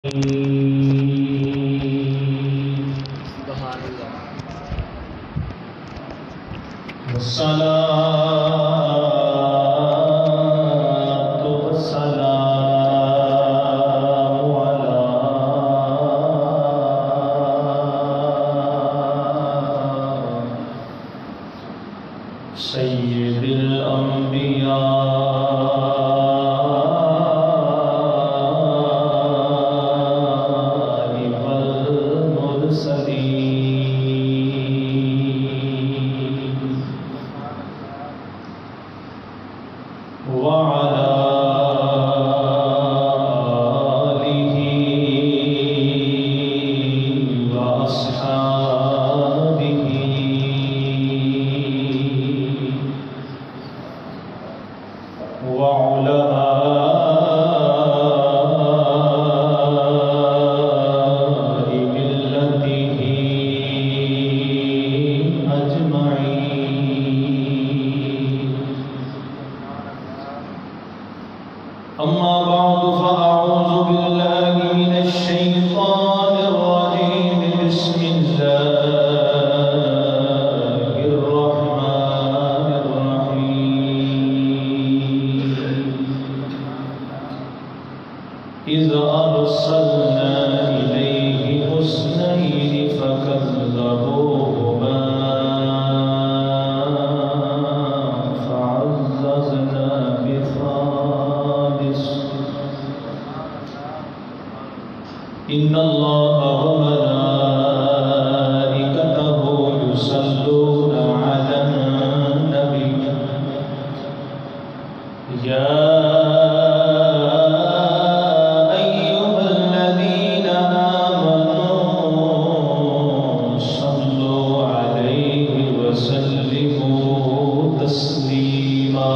سید الانبیاء والمرسلین وعلى آلہ وأصحابہ وعلماء ملته أجمعين. أما بعد فأعوذ بالله من الشيطان الرجيم. بسم الله الرحمن الرحيم. إذ أرسلنا إليهم اثنين فكذبوهما فعززنا بثالث. إن الله وملائكته يصلون على النبي يا أيها الذين آمنوا صلوا عليه وسلموا تسليما.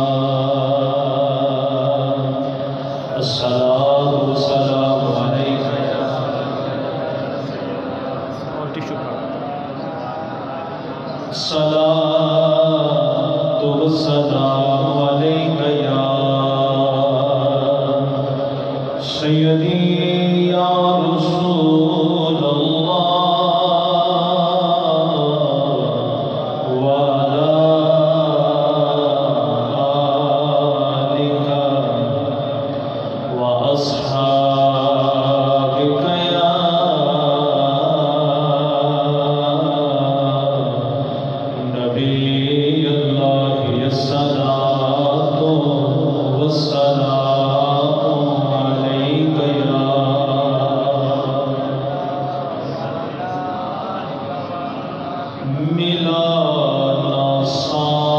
الصلاة والسلام عليك يا الصلاة والسلام عليك يا سيدي يا رسول الله وعلى آلك وأصحابك يا نبي الله. الصلاة والسلام عليك يا ملانا سایہ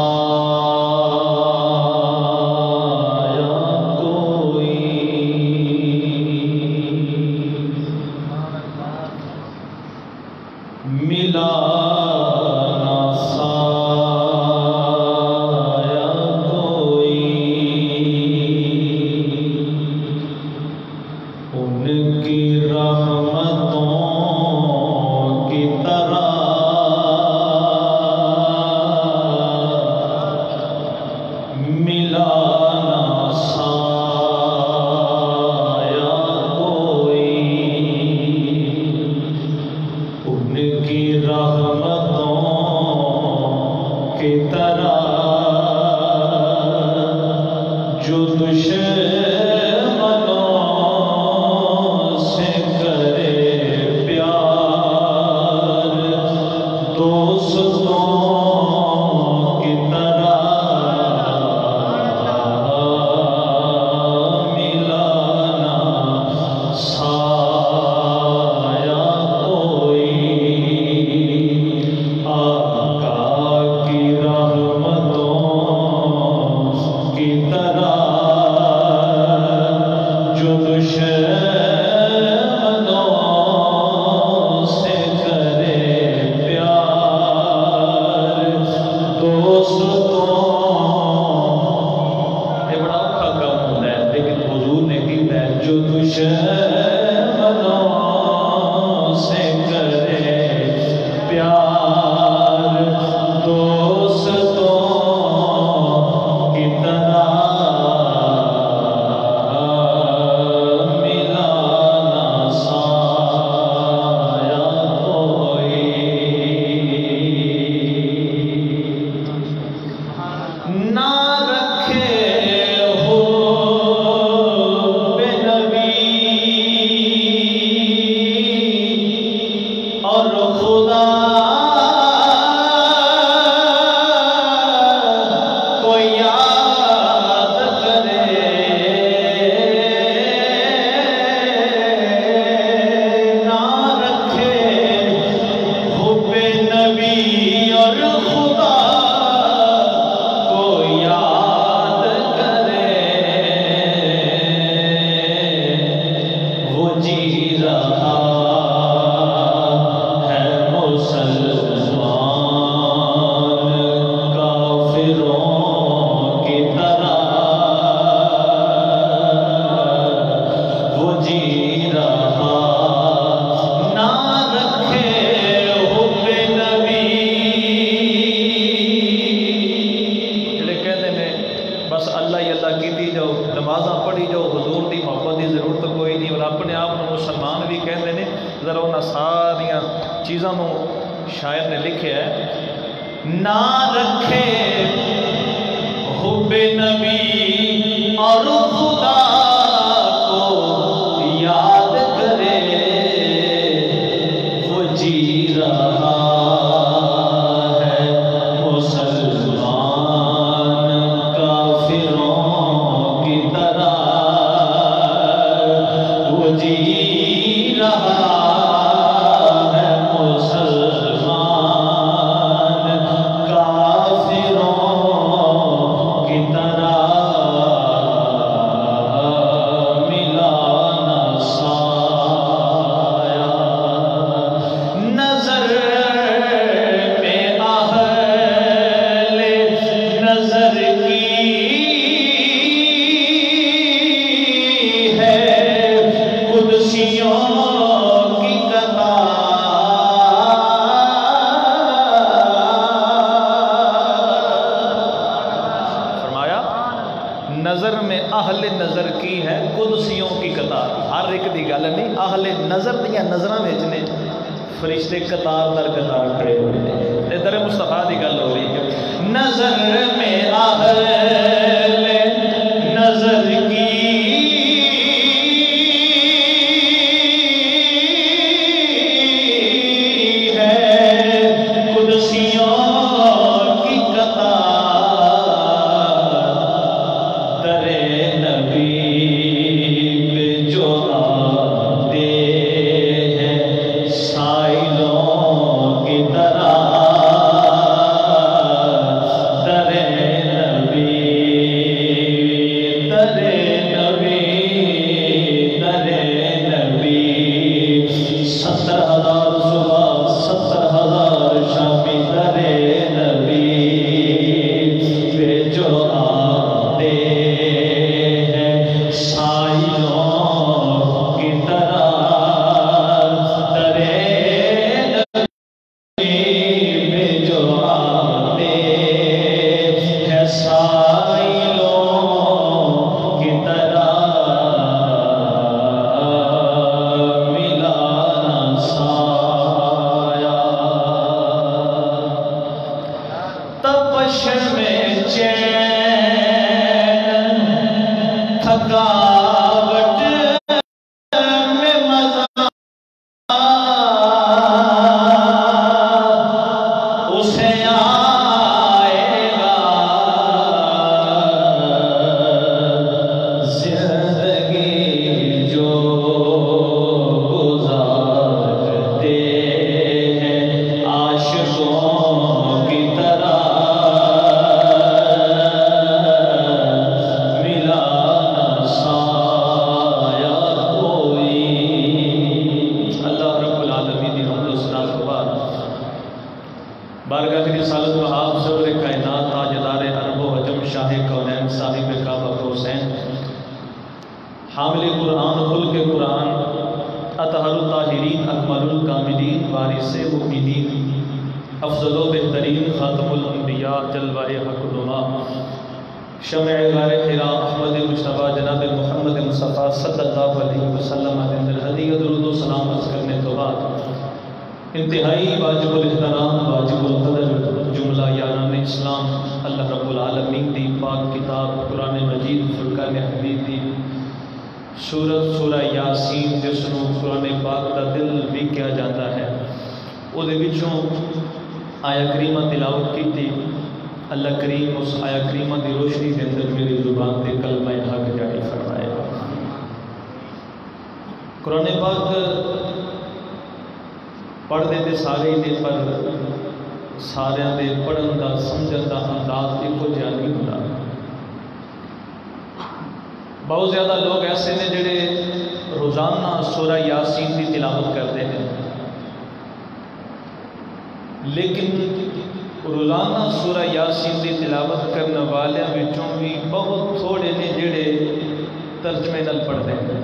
کوئی ملانا سایہ کوئی ان کی رحمتوں کی طرح ملانا سایہ کوئی ان کی رحمتوں کی طرح جو دشمنوں سے کرے رہا ہے مسلمان کافروں کی طرح، وہ جی رہا نہ رکھے حب نبی۔ جڑے کہتے ہیں بس اللہ ہی اللہ کیتی جاؤ، نمازاں پڑھی جاؤ، حضور دی محبت دی ضرورت کوئی نہیں، اور اپنے آپ کو مسلمان بھی کہتے ہیں، ذرا انہاں ساریاں چیزاں نو شاعر نے لکھے ہے، نہ رکھے حب نبی اور خدا کو یاد کرے، وہ جی رہا ہے مسلمان کافروں کی طرح، وہ جی رہا ہے مسلمان کافروں کی طرح، ملا نہ سایہ نظر میں اہل نظر کی ہے قدسیوں کی فرمایا نظر میں اہل نظر کی ہے قدسیوں کی قطار، ہر ایک دی گل نہیں، اہل نظر دیا نظراں وچ نے فرشتے قطار در قطار کھڑے ہوئے ہیں، تے در مصطفیٰ دی گل ہو رہی ہے، نظر میں اہل نظر کی ہے قدسیوں کی قطار، در نبی پہ جو آتے ہیں سائلوں کی طرح، در نبی در نبی در نبی 70,000 صبح 70,000 شامی، در نبی پہ جو آتے ہیں سائلوں کی طرح، در نبی پہ جو آتے ہیں سائلوں کی طرح، ملا نہ سایہ تپش میں چین تھکاوٹ میں مزہ اسے آئے گا، زندگی جو گزارتے ہیں عاشقوں کی طرح، ملا نہ سایہ کوئی۔ اللہ رب العالمین کی حمد و ثنا کے بعد بارگاہ رسالت وہاب سرور کائنات تاجدار عرب و عجم شاہ کونین صاحب کعبہ حسین حامل قرآن خلق قرآن اطہر الطاہرین اکمل الکاملین وارث مؤمنین افضل و بہترین خاتم الانبیاء جلوہ حق نما شمع غار حرا احمد مصطفیٰ جناب محمد مصطفیٰ صلی اللہ علیہ وسلم علیہ ہدیہ درود و سلام عرض کرنے تو بعد انتہائی واجب الاحترام واجب القدر جملہ یاران اسلام اللہ رب العالمین دی پاک کتاب قرآن مجید فرقان حمید دی سورہ یاسین جس نو قرآن پاک دا دل بھی کیا جاتا ہے، وہ دے وچوں آیا کریمہ تلاوت کی تھی۔ اللہ کریم اس آیا کریمہ دی روشنی دے اندر میری زبان تے کلمہ حق جاری فرمائے۔ قرآن پاک پڑھ دے سارے ہی دے پر سارے دے پڑھن دا سمجھن دا انداز ایکو جہا نہیں ہوتا۔ بہت زیادہ لوگ ایسے نے جڑے روزانہ سورہ یاسین کی تلاوت کرتے ہیں، لیکن روزانہ سورہ یاسین کی تلاوت کرنے والوں وچوں بھی بہت تھوڑے نے جڑے ترجمے نال پڑھتے ہیں۔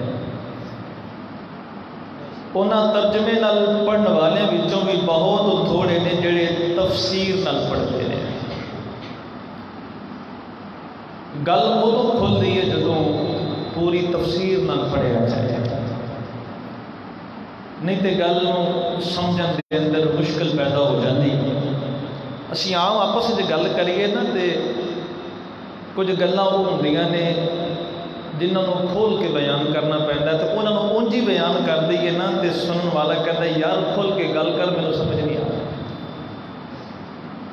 انہاں ترجمے نال پڑھن والوں وچوں بھی بہت تھوڑے نے جڑے تفسیر نال پڑھتے ہیں۔ گل ادو کھلتی ہے جدوں پوری تفسیر نال پڑھیا جائے، نہیں تو گل سمجھن دے اندر مشکل پیدا ہو جاتی۔ اسی عام آپس میں گل کریے نا تو کچھ گلاں وہ ہوندیاں نے جنہوں نے کھول کے بیان کرنا پیندا، تو انہوں نے اونج ہی بیان کر دئیے نا تو سنن والا کہتا ہے یار کھول کے گل کر، میرے سمجھ نہیں آ رہا۔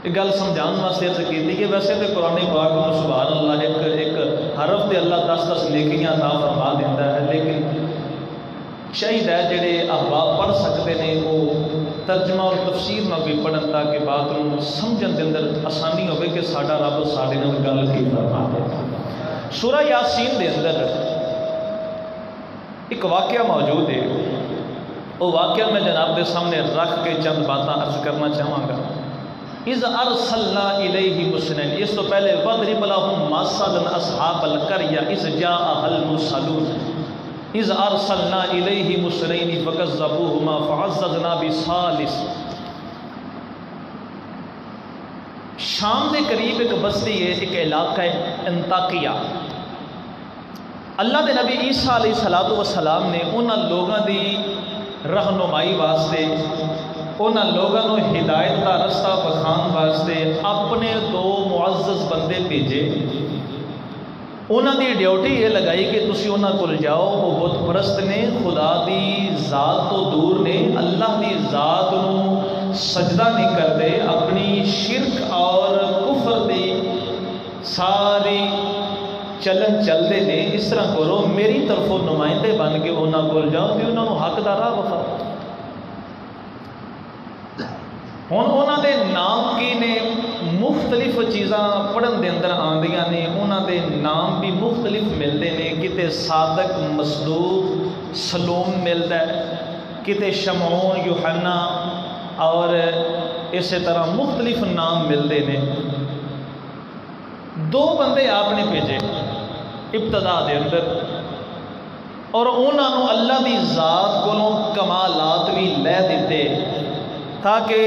یہ گل سمجھان واسطے عرض کی کہ ویسے تو قرآن پاک میں سبحان اللہ ایک حرف تے اللہ 10 نیکیاں عطا فرما دیتا ہے، لیکن چاہیے جڑے احباب پڑھ سکتے ہیں وہ ترجمہ اور تفسیر نہ بھی پڑھن تاکہ بات کو سمجھن دے اندر آسانی ہوے کہ ساڈا رب ساڈے نال گل کی فرما ہے۔ سورہ یاسین دے اندر ایک واقعہ موجود ہے، وہ واقعہ میں جناب دے سامنے رکھ کے چند باتاں عرض کرنا چاہوں گا۔ اذ ارسلنا الیہم اثنین، اس تو پہلے وَاضْرِبْ لَهُم مَثَلًا أَصْحَابَ الْقَرْيَةِ اذ جَاءَهَا الْمُرْسَلُونَ اذ ارسلنا الیہم اثنین فکذبوہما فعززنا بثالث۔ شام کے قریب ایک بستی ہے، ایک علاقہ ہے انطاکیہ۔ اللہ دے نبی عیسیٰ علیہ السلام نے انہاں لوگاں دی رہنمائی واسطے، انہاں لوگاں نو ہدایت کا رستہ بکھان واسطے اپنے 2 معزز بندے بھیجے۔ انہاں دی ڈیوٹی یہ لگائی کہ تسی انہاں کول جاؤ، وہ بت پرست نے، خدا دی ذات تو دور نے، اللہ دی ذات نو سجدہ نہیں کرتے، اپنی شرک اور کفر دی ساری چلن چلتے ہیں۔ اس طرح کرو میری طرفوں نمائندے بن کے انہاں کول جاؤ کہ انہاں نو حق دا راہ بخاؤ۔ ہوں انہاں دے نام کی نے مختلف چیزاں پڑھن دے اندر آندیاں نے، انہاں دے نام بھی مختلف ملتے ہیں، کتے صادق مصدوق سلوم ملتا ہے، کتے شمعون یوحنا اور اسی طرح مختلف نام ملتے ہیں۔ 2 بندے آپ نے بھیجے ابتدا دے اندر، اور انہاں نو اللہ دی ذات کولوں کمالات بھی لے دیتے تاکہ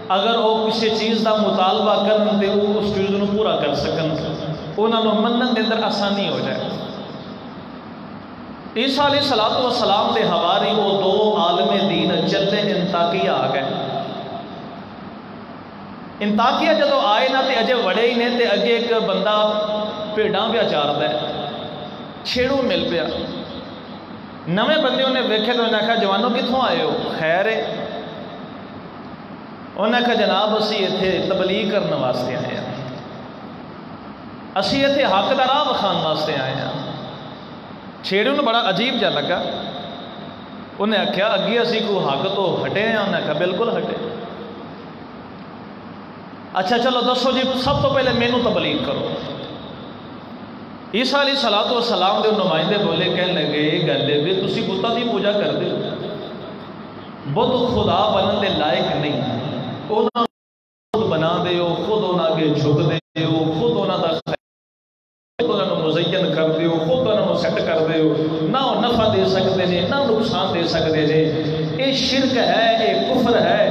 اگر وہ کسی چیز کا مطالبہ کرن تو وہ اس چیز کو پورا کر سکن، انہوں نے منن دے اندر آسانی ہو جائے۔ عیسیٰ علیہ السلام دے حواری وہ 2 عالم دین چلے انطاکیہ آ گئے۔ انطاکیہ جدو آئے نا تے اجے وڑے ہی نے تے اگے ایک بندہ بھیڑاں پیا چاردا ہے، چھیڑو مل پیا۔ نویں بندے انہیں ویکھے تو انہیں کہا جوانوں کتوں آئے ہو؟ خیر ہے؟ انہیں کہا جناب اسی اتنے تبلیغ کرنے واسطے آئے ہیں، اسی اتنے حق دا راہ بخان واسطے آئے ہیں۔ چھیڑے انہوں بڑا عجیب جا لگا، انہیں آخیا اگے اسی کو حق تو ہٹے ہیں؟ انہیں کہا بالکل ہٹے۔ اچھا چلو دسو جی سب تو پہلے مینو تبلیغ کرو۔ عیسیٰ علیہ السلام دے نمائندے بولے کہنے لگے یہ گل ہے بھی تسی بتاں دی پوجا کرتے ہو، بت خدا بنن دے لائق نہیں، انہاں خود بنا دے ہو، خود انہاں کے جھک دے ہو، خود انہاں دا انہاں مزین کر دے ہو، خود انہاں سیٹ کر دے ہو، نہ وہ نفع دے سکتے ہیں نہ نقصان دے سکتے ہیں۔ یہ شرک ہے، یہ کفر ہے،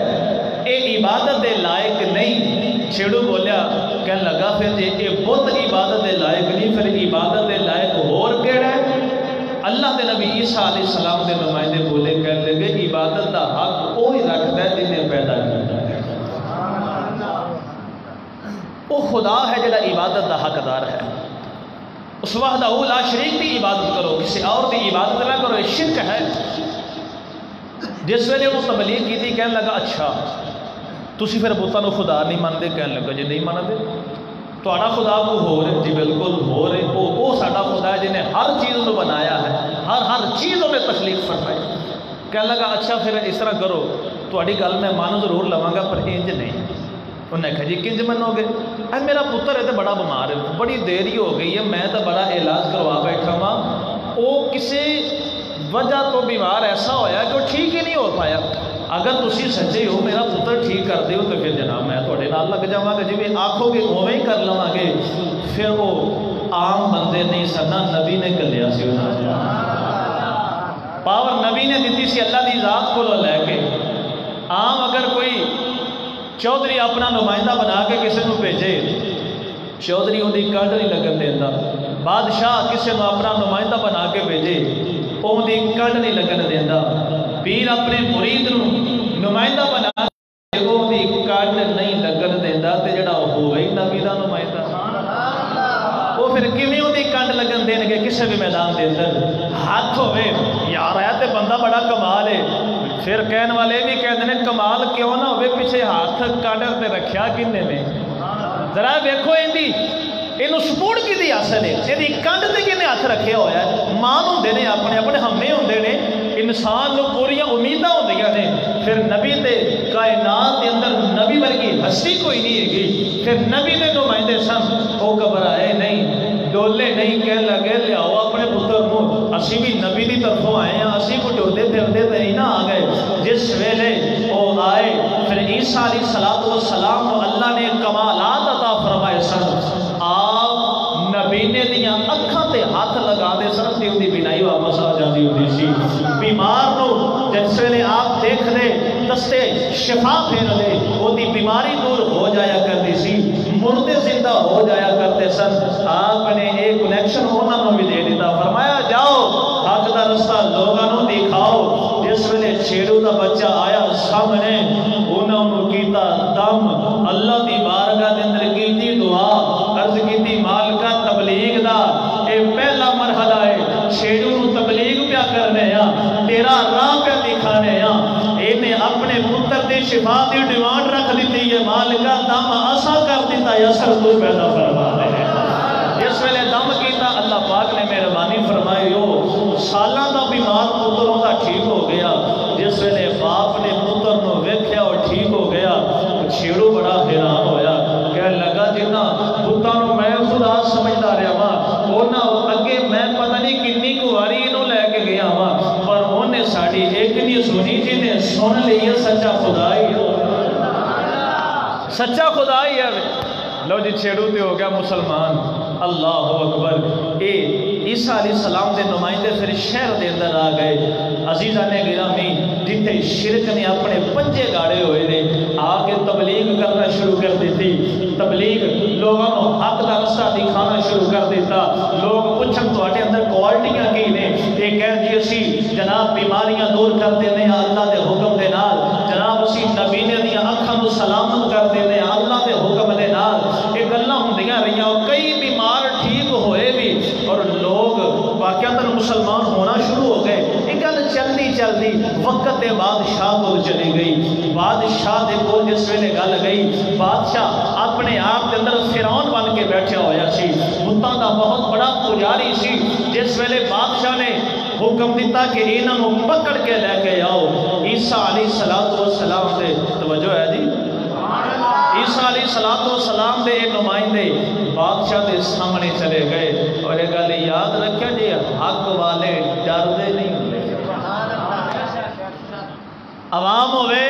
یہ عبادت دے لائق نہیں۔ چھیڑو بولیا کہنے لگا پھر یہ بت عبادت دے لائق نہیں، پھر عبادت دے لائق اور کیڑا ہے؟ اللہ دے نبی عیسیٰ علیہ السلام دے نمائندے بولے کہنے لگے عبادت دا حق وہی رکھتا ہے جنہیں پیدا کیا ہے، وہ خدا ہے جڑا عبادت دا حقدار ہے۔ اس وحدہ لا شریک دی عبادت کرو، کسی اور دی عبادت نہ کرو، یہ شرک ہے۔ جس ویلے انہوں تبلیغ کی تھی کہنے لگا اچھا تسی پھر بتاں نو خدا نہیں مانتے؟ کہنے لگا جی نہیں مانتے۔ تہاڈا خدا کو ہو رہے؟ جی بالکل ہو رہے، وہ ساڈا خدا ہے جنہیں ہر چیز کو بنایا ہے، ہر چیز میں تخلیق فرمائی۔ کہنے لگا اچھا پھر اس طرح کرو، تہاڈی گل میں مان ضرور لواں گا پر انج نہیں۔ انہیں کہا جی کنج منو گے؟ اے میرا پتر ہے تو بڑا بیمار ہے، بڑی دیر ہی ہو گئی ہے، میں تو بڑا علاج کروا بیٹھا ہاں، وہ کسی وجہ تو بیمار ایسا ہویا کہ وہ ٹھیک ہی نہیں ہو پایا. اگر تسی سچے ہو میرا پتر ٹھیک کر دیو تو پھر جناب میں تھوڑے نال لگ جاواں گا. جی آکھو گے اوویں ہی کر لواں گے. پھر وہ عام بندے نہیں سنا, نبی نے کلیا سی انہاں پاور نبی نے دیتی سی اللہ دی ذات کو لے کے. عام اگر کوئی چودھری اپنا نمائندہ بنا کے کسی کو بھیجے, چودھری وہ کنڈ نہیں لگن دینا. بادشاہ کسی کو اپنا نمائندہ بنا کے بھیجے, وہ کنڈ نہیں لگن دینا. پیر اپنے مرید نو نمائندہ بنا کے وہ کنڈ نہیں لگن دینا. تے جڑا ہوئے نبی دا نمائندہ وہ پھر کیویں وہ کنڈ لگن دین گے کسی بھی میدان دے اندر. ہاتھ ہوئے یار ہے تے بندہ بڑا کمال ہے. پھر کہنے والے بھی کہتے ہیں کمال کیوں نہ ہوئے, پیچھے ہاتھ کنڈ تے رکھیا کنے نے. ذرا ویکھو یہ سپورٹ کی اصل ہے, یہ کنڈ تے کنے ہاتھ رکھیا ہوا ہے. مان ہوندے نے اپنے اپنے ہمے ہوندے نے, انسان کو پوریا امیداں ہوندیاں نے. پھر نبی تے کائنات کے اندر نبی ورگی ہستی کوئی نہیں ہے گی. پھر نبی دے نمائندے سن, وہ گھبرائے نہیں, ڈولے نہیں, کہنے لگے لیاؤ اپنے پتر کو, اسی بھی نبی دی طرفوں آئے ہیں, اسی کو ڈولے پھردے تے نہیں نہ آ گئے. جس ویلے وہ آئے پھر عیسیٰ علیہ السلام کو اللہ نے کمالات عطا فرمائے سن. آپ نبی نے دیاں اکھاں تے ہاتھ لگا دے سن تے اودی بینائی واپس آ جاندی ہوندی سی. بیمار نو جس ویلے آپ دیکھ دے دستے شفا پھیر لے, اودی بیماری دور ہو جایا کرتی سی, مردے زندہ ہو جایا کرتے سن. آپ نے ایک کنیکشن انہوں نے بھی دے دیتا, فرمایا جاؤ حق دا رستہ لوگوں دکھاؤ. جس ویلے چھیڑو دا بچہ آیا سامنے, انہوں نے کیتا دم, اللہ دی بارگاہ دے اندر کیتی دعا, عرض کیتی مالکا تبلیغ دا اے پہلا مرحلہ ہے, چھیڑو نو تبلیغ پیا کرنے ہیں, تیرا راہ پہ دکھانے ہیں. اینے اپنے پتر دی شفا دی ڈیمانڈ رکھ دیتی ہے, مالکا دم آسا کر دیتا ہے, اثر تو پیدا فرما دے. اس ویلے دم کیتا, اللہ پاک نے مہربانی فرمائی, ہو سالاں دا بیمار پتروں دا ٹھیک ہو گیا. جس ویلے باپ نے پتر نو ویکھیا اور ٹھیک ہو گیا, چھیڑو بڑا حیران ہویا, کہنے لگا جنہ پتاں نو میں خدا سمجھدا رہا وا, اونا اگے میں پتہ نہیں کتنی کواری انہوں لے کے گیا وا, پر انہیں ساڑی ایک نہیں سنی, جنہیں سن لئی سچا خدا ہی ہے, سچا خدا ہی ہے. لو جی چھیڑو تے ہو گیا مسلمان. اللہ اکبر. اے عیسیٰ علیہ السلام دے نمائندے پھر شہر دے اندر آ گئے. عزیزان گرامی, جتھے شرک نے اپنے پنجے گاڑے ہوئے نے, آ کے تبلیغ کرنا شروع کر دیتی. تبلیغ لوگوں کو حق دا رستہ دکھانا شروع کر دیتا. لوگ پوچھن تواڈے اندر کوالٹیاں کی نے, یہ کہہ جی اسی جناب بیماریاں دور کر دینے اللہ دے حکم دے نال, جناب اسی نبی نے دیاں اکھاں نو سلامت کر دینے اللہ دے حکم دے نال. یہ گلاں ہوندیاں رہیاں, کئی بیمار ٹھیک ہوئے بھی, اور لوگ واقعتاً مسلمان ہونا شروع ہو گئے. یہ گل چلتی چلتی وقت دے بادشاہ کو چلی گئی. بادشاہ دے کو جس ویلے گل گئی, بادشاہ اپنے آپ کے اندر فرعون بن کے بیٹھا ہویا سی, بتاں دا بہت بڑا پجاری سی. جس ویلے بادشاہ نے حکم دیتا کہ انہوں نے پکڑ کے لے کے آؤ, عیسیٰ علیہ السلام دے توجہ ہے جی, عیسیٰ علیہ السلام دے نمائندے بادشاہ دے سامنے چلے گئے. اور یہ گل یاد رکھیا جی, حق والے ڈردے نہیں ہوتے. عوام ہوئے,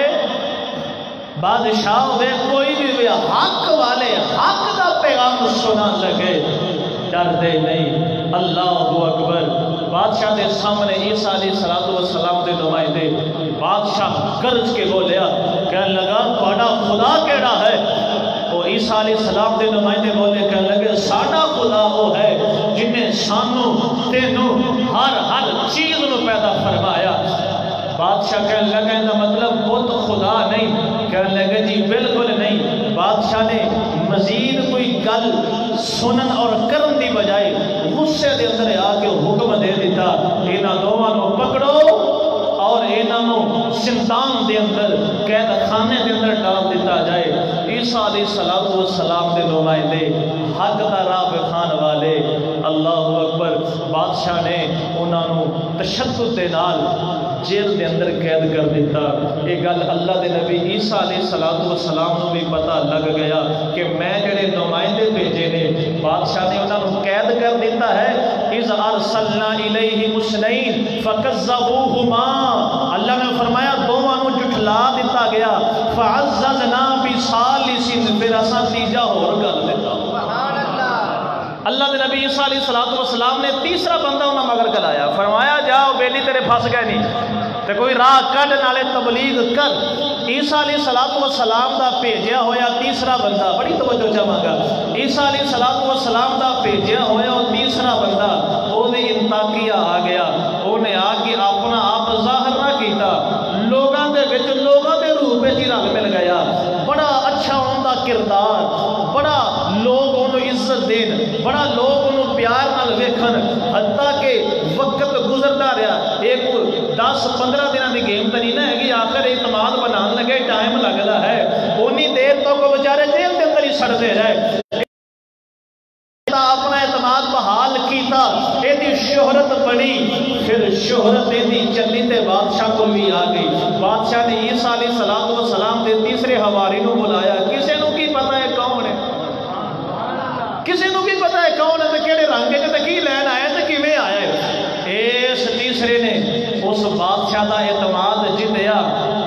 بادشاہ ہوئے, کوئی بھی ہوئے, حق والے حق دا پیغام سنا لگے, ڈردے نہیں. اللہ اکبر. بادشاہ دے سامنے عیسیٰ علیہ السلام دے نمائندے, بادشاہ گرج کے بولیا, کہنے لگا تھوڑا خدا کیڑا ہے؟ وہ عیسیٰ علیہ السلام دے نمائندے بولے, کہنے لگے ساڈا خدا وہ ہے جنہیں سانو تینوں ہر چیز نو پیدا فرمایا. بادشاہ کہنے لگا ان کا مطلب بت خدا نہیں. کہنے لگے جی بالکل نہیں. بادشاہ نے مزید کوئی گل سنن اور کرن دی بجائے غصے دے اندر آ کے حکم دے دیتا, انہاں دوواں نو پکڑو اور انہوں زندان دے اندر قید خانے دے اندر ڈال دیتا جائے. عیسیٰ علیہ السلام دے نمائندے, حق دا راہ بخان والے, اللہ اکبر. بادشاہ نے انہوں تشدد دے نال جیل دے اندر قید کر دیتا. یہ گل اللہ دے نبی عیسیٰ علیہ السلام کو بھی پتہ لگ گیا کہ میں جڑے نمائندے بھیجے نے, بادشاہ نے انہوں قید کر دیتا ہے, اذ ارسلنا الیہم اثنین فکذبوہما، اللہ نے فرمایا دونوں کو جھٹلا دیتا گیا، فعززنا بثالث، پھر اساں تیجا اور گل دیتا۔ اللہ کے نبی عیسیٰ علیہ السلام نے تیسرا بندہ انہاں مگر کلایا، فرمایا جاؤ بیلی تیرے پھنس گئے نہیں تے کوئی راہ کڈ نالے تبلیغ کر۔ عیسیٰ علیہ السلام دا بھیجیا ہویا تیسرا بندہ، بڑی توجہ چاہواں گا، عیسیٰ علیہ السلام دا بھیجیا ہویا اور تیسرا بندہ وہ انطاکیہ آ گیا، انہیں آ کے اپنا آپ ظاہر نہ کیتا، لوگاں دے وچ لوگاں دے روح وچ ہی رل مل گیا، بڑا اچھا ان دا کردار، بڑا لوگ انہوں عزت دین، بڑا لوگ انہوں پیار نال ویکھن، حتیٰ کہ وقت گزرتا رہا، ایک 10-15 دنوں کی گیم تو نہیں نہ ہے، آخر اعتماد بنان لگے ٹائم لگتا ہے، اونی دیر تو کو بیچارے جیل کے اندر ہی سڑتے رہے، اپنا اعتماد بحال کیتا، یہ شہرت بڑی، پھر شہرت یہ چلی تے بادشاہ کو بھی آ گئی، بادشاہ نے عیسیٰ علیہ السلام دے تیسرے حواری نو بلایا، کسے نو کی پتہ ہے کون ہے، کسی نو کی پتہ ہے کون ہے تے کیڑے رنگ ہے تے کی لین آیا تے کیویں آیا ہے، اس تیسرے نے اس بادشاہ دا اعتماد جتیا،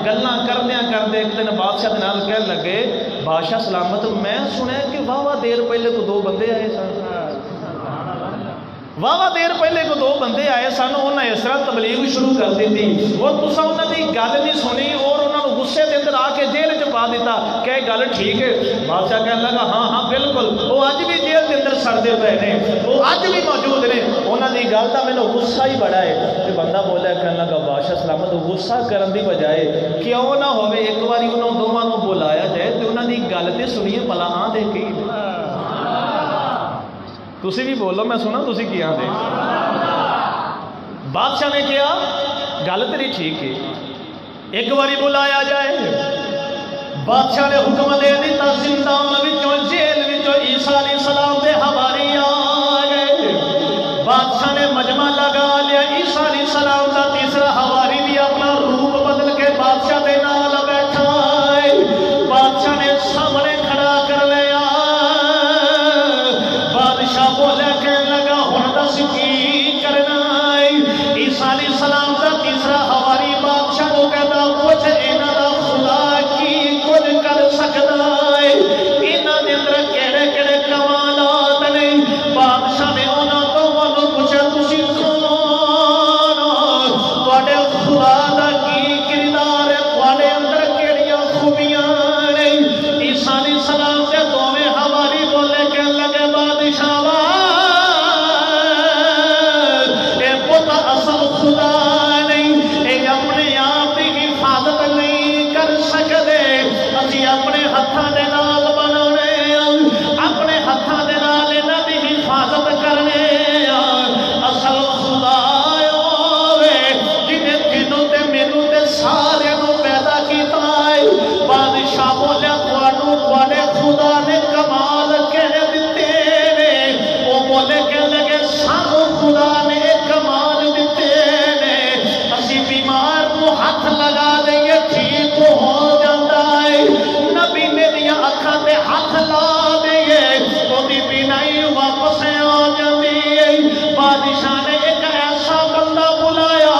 گلاں کردیاں کردے ایک دن بادشاہ دے نال کہن لگے بادشاہ سلامت، میں سنیا کہ واہ دیر پہلے کو 2 بندے آئے سن، واہ دیر پہلے کو 2 بندے آئے سن، انہاں اس طرح تبلیغ شروع کر دی تھی، وہ تساں انہاں دی گل نہیں سنی اور انہاں نو غصے دے اندر آ کے جیل چ پا دیتا، کہ گل ٹھیک ہے، بادشاہ کہنے لگا ہاں ہاں بالکل، وہ اج بھی جیل دے اندر سڑدے پئے نے، وہ اج بھی موجود نے، انہاں دی گل دا مینوں غصہ ہی بڑا ہے، تے بندہ بولیا کہنے لگا بادشاہ سلامت غصہ کرن دی بجائے کیوں نہ ہوے ایک واری انہاں دوواں نو بلایا جائے تے انہاں دی گل تے سنیے بھلا ہاں دے کی تسی بھی بولو میں سنا تسی کیا دے، بادشاہ نے کیا گل تیری ٹھیک ہے ایک باری بلایا جائے، بادشاہ نے حکم دے دیتا، زندان وچوں جیل وچوں عیسیٰ علیہ السلام دے حواری آ گئے، بادشاہ نے مجمع لگا لیا، عیسیٰ علیہ السلام دا تیسرا حواری بھی اپنا روپ بدل کے بادشاہ دے نال بیٹھا ہے، بادشاہ نے سامنے کھڑا کر لیا، بادشاہ بولے کہنے لگا ہن دس کی کرنا ہے، عیسیٰ علیہ السلام دا تیسرا حواری بادشاہ کو کہتا پوچھ انہاں دا خدا کی کچھ کر سکتا ہے، انہاں دے اندر کیڑے کیڑے کمالات نے، بادشاہ نے انہاں دوواں نوں پوچھا تسی کون ہو، تواڈے خدا دا کی کردار ہے، تواڈے اندر کیڑیاں خوبیاں نے، عیسیٰ علیہ السلام دے دوویں حواری بولے کہنے لگے بادشاہ خدا نہیں، اے اپنے آپ کی حفاظت نہیں کر سکتے، اسی اپنے ہتھاں دے نال بناونے، اپنے ہتھاں دے نال انہاں دی حفاظت کرنے، اصل خدا ہوے جنہیں تینوں تے مینوں تے سارے نوں پیدا کیتا ہے، بادشاہ بولیا تواڈوں تواڈے خدا نے کمال کہہ دتے نے، وہ بولے کہنے لگے سانوں خدا نے کمال دتے، بیمار کو ہاتھ لگا دیں ٹھیک ہو جاتا ہے، نبی میری اکھاں تے ہاتھ لا دیں وہ بینائی واپس آ جاتی ہے، بادشاہ نے ایک ایسا بندہ بلایا،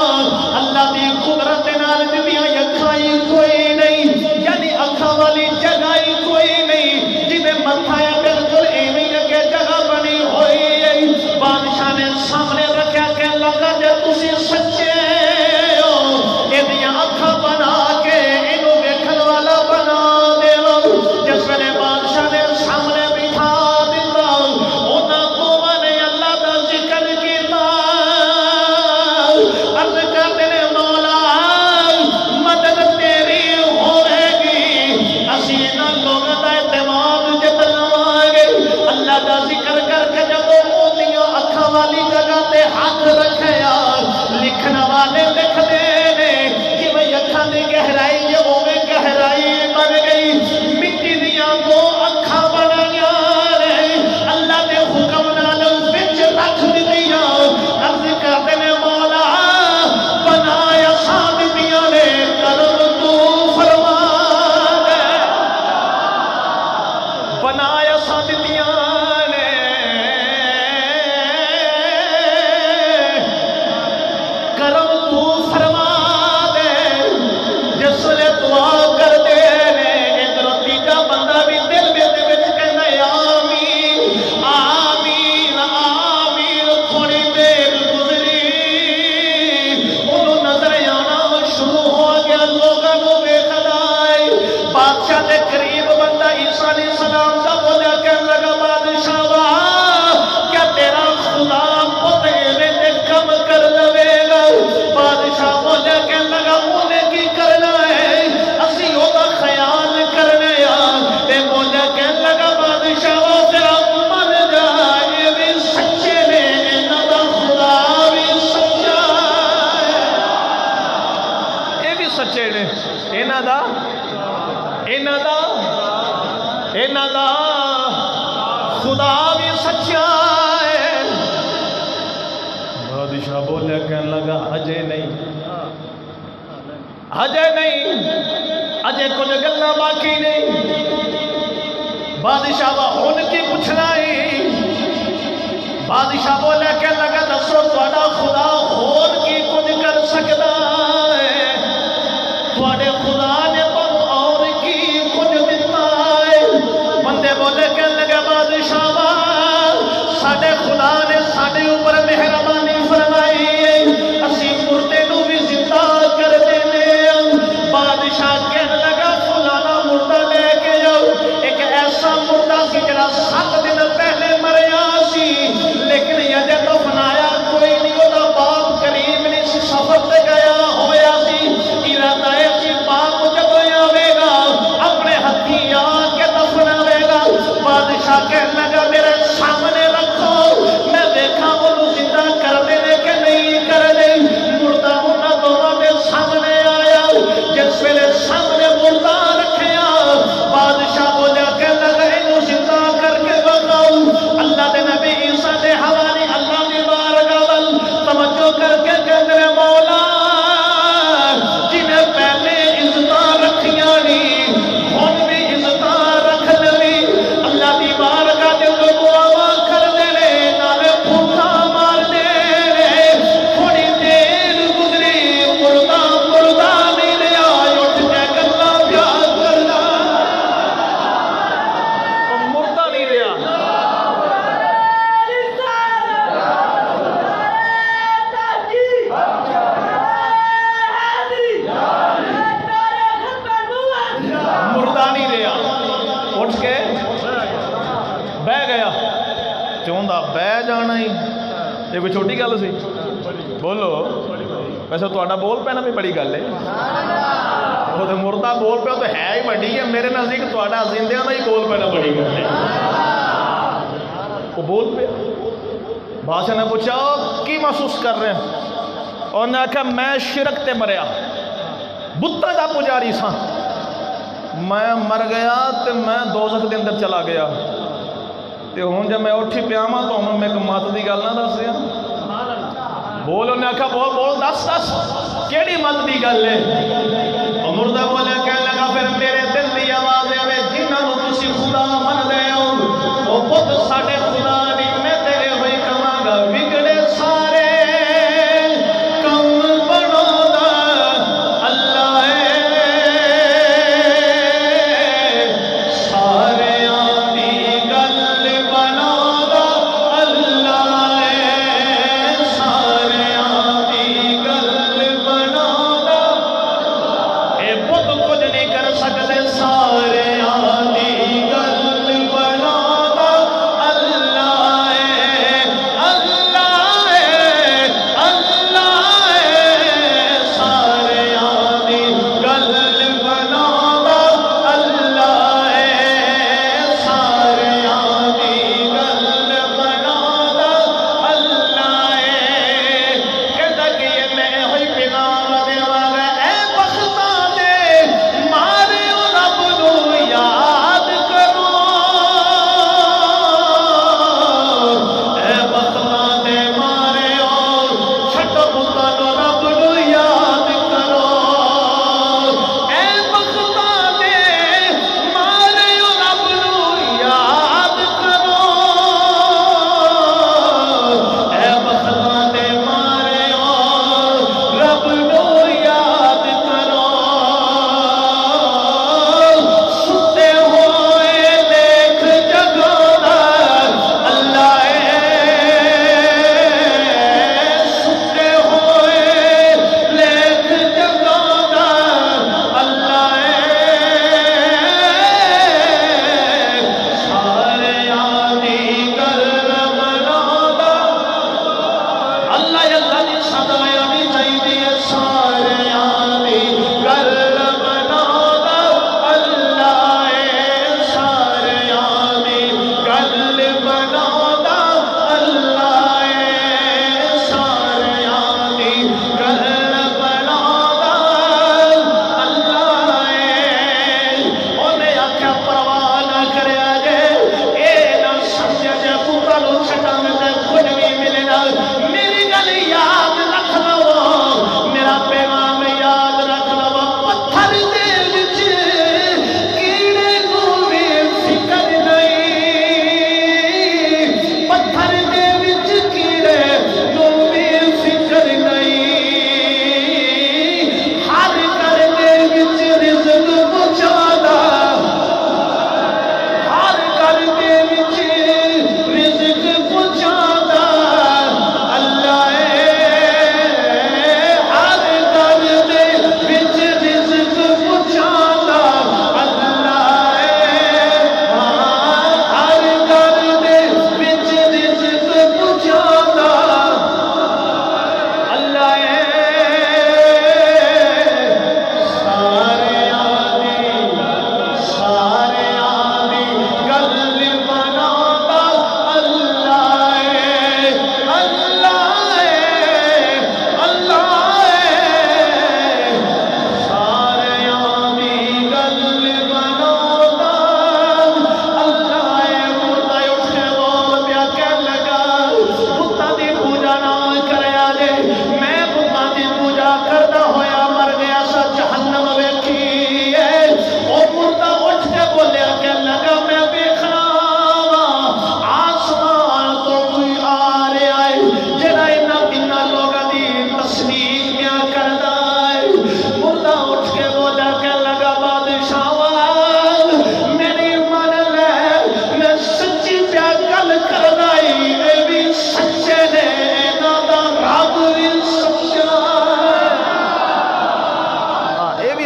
اللہ دی قدرت نال دنیا اکھاں ہی کوئی نہیں، یعنی اکھاں والی جگہ ہی کوئی نہیں، جنہیں متھا ہے بالکل ایویں اگے جگہ بنی ہوئی ہے، بادشاہ نے سامنے رکھا کہ لگا جے تسی سچے اکھاں بنا لوگوں کو ویکھدا ہے بادشاہ دے قریب بندہ عیسیٰ علیہ السلام دا بولیا کہنے لگا بادشاہ کیا تیرا خدا پتہ دے کم کر لوے گا بادشاہ بولیا کہنے لگا انہیں کی کرنا ہے اسی او دا خیال کرنے اے بولیا کہنے لگا بادشاہ تیرا من جائے بھی سچے نے انہاں دا خدا بھی سچا ہے اے بھی سچے نے انہاں دا خدا بھی سچا ہے بادشاہ بولے کہنے لگا اجے نہیں اجے کچھ گلنا باقی نہیں بادشاہ ہن کی پوچھنا ہی بادشاہ بولے کہنے لگا دسو تہاڈا خدا ہور کی کچھ کر سکدا ہے تہاڈے خدا نے اور کی کچھ دتا ہے بندے بولے کہنے لگا بادشاہ ساڈے خدا نے ساڈے اوپر مہربانی فرمائی ہے اسی مردے نو بھی زندہ کر دینے بادشاہ کہنے لگا فلانا مردہ لے کے جاؤ ایک ایسا مردہ سی جڑا 7 دن پہلے مریا سی لیکن اجے دفنایا کوئی نہیں وہ باپ قریب نہیں سی سفر تے گیا ہویا سی ارادہ ہے سی باپ جب آوے گا اپنے ہتھی آ کے دفناوے گا بادشاہ کہنے لگا میرے سامنے رکھو میں دیکھا وہ زندہ کر دینے کہ نہیں کر دے مردہ انہاں دونوں کے سامنے آیا جس ویلے سامنے مردہ رکھیا بادشاہ بولیا کہ لگا انہوں زندہ کر کے بتاؤ اللہ دے نبی عیسیٰ دے حوالی اللہ دی بارگاہ ول توجہ کر کے کہندے نے مولا جنہیں پہلے عزت رکھیاں نہیں ہن بھی عزت رکھ لوی اللہ دی بارگاہ دے دعا کر دے نالے پھوکا مار دے تھوڑی دیر گزری مردہ نہیں لیا اٹھ کے گلا پیار کرنا مردہ نہیں لیا مردہ نہیں لیا اٹھ کے بہ گیا چاہتا بہ جانا ہی یہ کوئی چھوٹی گل سی بولو ویسے تھوڑا بول پینا بھی بڑی گل ہے وہ تو مردہ بول پیا تو ہے ہی بڑی ہے میرے نزدیک تھوڑا زندیاں کا ہی بول پینا بڑی گل ہے وہ بول پیا بادشاہ نے پوچھا کی محسوس کر رہے ہیں اور نے آخیا میں شرک تے مریا بتاں دا پجاری سا میں مر گیا تو میں دوزخ دے اندر چلا گیا تے ہوں جب میں اٹھی پیاما تو ہوں میں ایک مت دی گل نہ دس دیا بول انہیں آخا بول دس کیڑی مت دی گل ہے اور مردہ بولے کہنے لگا پھر میرے دل دی آواز ہے جنہوں تسی خدا من دے ہو وہ بت ساڈے خدا نہیں میں تیرے ہوئی کہاں گا بگڑے سارے مارے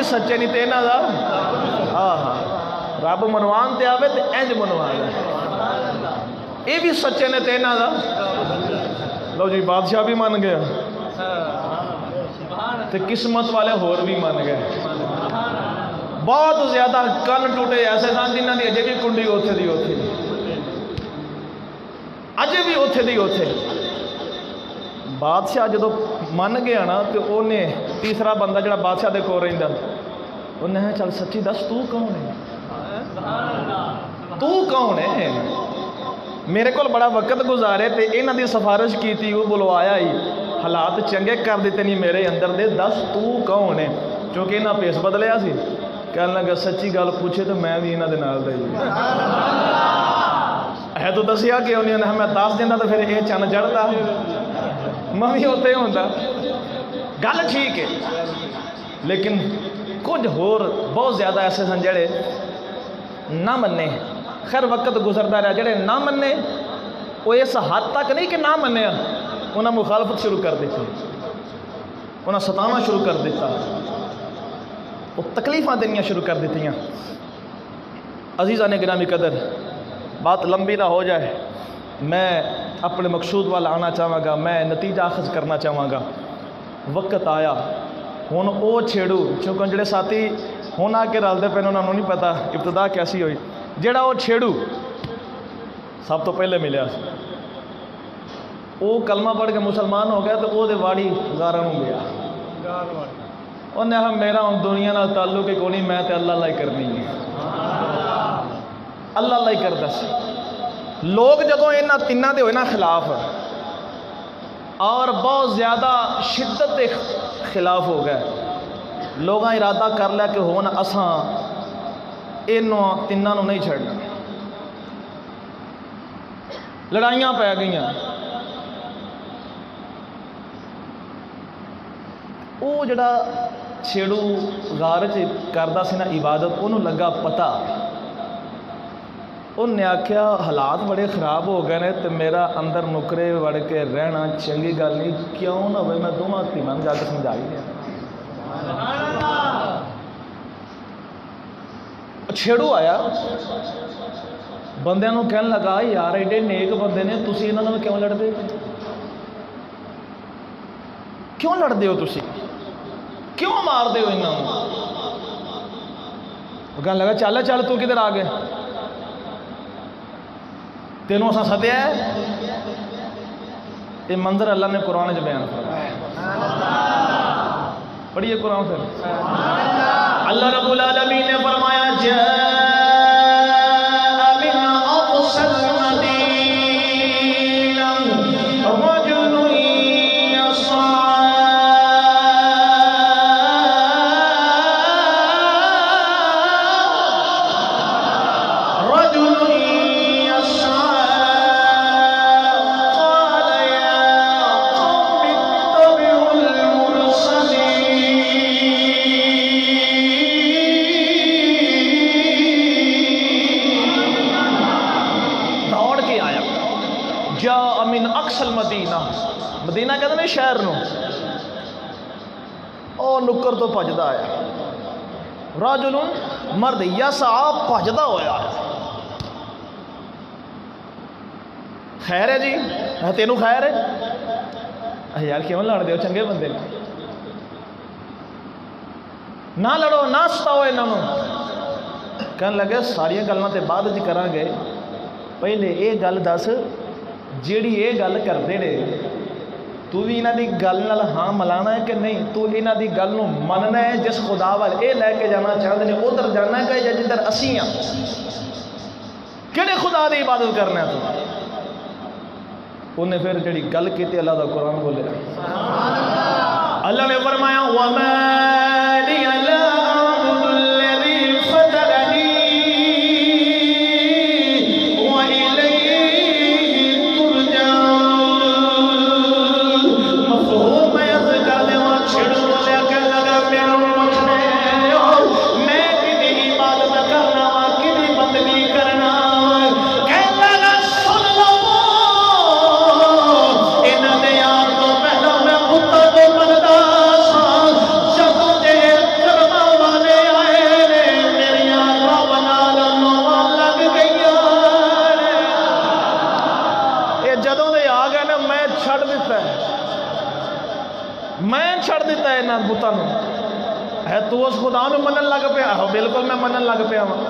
سچے نہیں تے انہاں دا ہاں رب منوان تے آوے تے انج منوا دے یہ بھی سچے نے تے انہاں دا لو جی بادشاہ بھی مان گیا تے قسمت والے ہور بھی مان گئے بہت زیادہ کن ٹوٹے ایسے سن جنہاں دی اجے بھی کنڈی اوتھے دی اوتھے اجے بھی اوتھے دی اوتھے بادشاہ جدو من گیا نا تو انہیں تیسرا بندہ جڑا بادشاہ دے کول رہندا انہیں کہا چل سچی دس تو کون ہے تو کون ہے میرے کو بڑا وقت گزارے تے انہاں دی سفارش کی تھی وہ بلوایا ہی حالات چنگے کر دیتے نہیں میرے اندر دے دس تو کون ہے چونکہ انہاں پیس بدلیا سی کہنے لگا سچی گل پوچھے تو میں بھی انہاں دے نال دا ہی ہے تو دسیا کہ انہیں میں دس دینا تو پھر یہ چن چڑھتا میں بھی ہوتے ہوتا گل ٹھیک ہے لیکن کچھ ہور بہت زیادہ ایسے سن جڑے نہ مننے خیر وقت گزرتا رہا جڑے نہ مننے وہ اس حد تک نہیں کہ نہ مننے انہیں مخالفت شروع کر دیتی انہیں ستانا شروع کر دیتا وہ تکلیفاں دینیاں شروع کر دیتی عزیزان گرامی قدر بات لمبی نہ ہو جائے میں اپنے مقصود والا آنا چاہوں گا میں نتیجہ اخذ کرنا چاہوں گا وقت آیا ہوں وہ چھیڑو چونکہ جڑے ساتھی ہوں آ کے رلتے پہ انہوں نے نہیں پتا ابتدا کیسی ہوئی جڑا وہ چھیڑو سب تو پہلے ملیا وہ کلمہ پڑھ کے مسلمان ہو گیا تو وہ واڑی گارا گیا انہیں میرا ہوں دنیا نال تعلق کو نہیں میں تے اللہ اللہ ہی کرنی ہے اللہ اللہ ہی کرتا سی لوگ جدوں انہاں تیناں دے ہوئے نا خلاف اور بہت زیادہ شدت دے خلاف ہو گئے لوگاں ارادہ کر لیا کہ ہون اساں انہاں تیناں نوں نہیں چھڑنا لڑائیاں پہ گئیاں وہ جڑا چھیڑو غار چ کردا سی نا عبادت انہوں لگا پتہ انہیں آکھیا حالات بڑے خراب ہو گئے نے تو میرا اندر نکرے وڑ کے رہنا چنگی گل نہیں کیوں نہ ہوئے میں دونوں تیماں جا کے سمجھا ہی دیا چھیڑو آیا بندیاں نوں کہنے لگا یار ایڈے نیک بندے نے تسی انہاں نال کیوں لڑدے کیوں لڑدے ہو تسی کیوں مار دے ہو انہاں نوں وہ کہنے لگا چل چل تو کدھر آ گئے تینوں اساں سدیا ہے یہ منظر اللہ نے قرآن چ بیان فرمایا پڑھیے قرآن پھر اللہ رب العالمین نے فرمایا مدینہ کہتے ہیں شہر نو او نکر تو بھجدا آیا راجل مرد یسعی بھجدا ہویا خیر ہے جی تینوں خیر ہے یار کیوں لڑ دے ہو چنگے بندے نہ لڑو نہ ستاؤ انہوں کہنے لگے ساری گلاں تے بعد وچ کراں گے پہلے یہ گل دس جیڑی یہ گل کرتے نے تو بھی انہاں دی گل نال ہاں ملانا ہے کہ نہیں تو انہاں دی گل نو مننا ہے جس خدا وال اے لے کے جانا چاہتے ہیں ادھر جانا ہے کہ جدھر اسی ہاں کہڑے خدا دی عبادت کرنا ہے تو انہیں پھر جڑی گل کیتی اللہ دا قرآن بولے اللہ نے فرمایا وَمَا لِيَ لَا أَعْبُدُ الَّذِي فَطَرَنِي اس خدا نو منن لگ پیا بالکل میں منن لگ پیا ہاں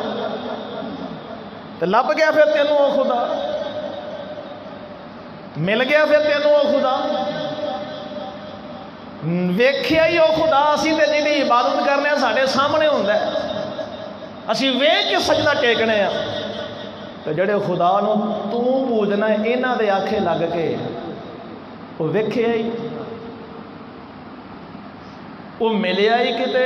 تو لب گیا پھر تینوں وہ خدا مل گیا پھر تینوں وہ خدا ویکھیا ہی وہ خدا اسی تے جی عبادت کرنے ساڈے سامنے ہوندا ہے اسی ویکھ کے سجدہ ٹیکنے ہیں تو جڑے خدا نو تو پوجنا ہے انہاں دے آکھے لگ کے وہ ویکھیا ہی وہ ملیا ہی کتے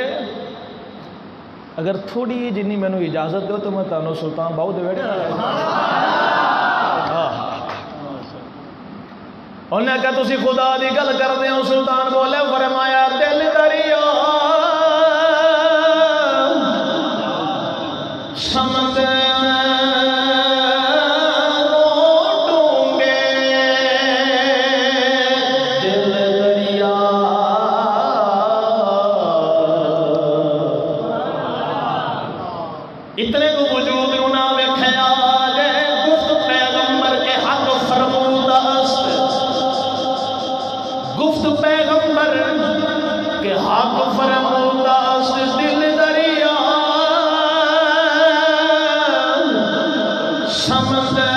اگر تھوڑی جنی مینو اجازت دو تو میں تانوں سلطان باؤ دے ویڑے انہیں کہا تسی خدا دی گل کر دے ہو سلطان بولے فرمایا دل دریا سمندر اتنے کو وجود نہ میں خیال ہے گفت پیغمبر کے حق فرمودہ است گفت پیغمبر کے حق فرمودہ است دل دریا سمندر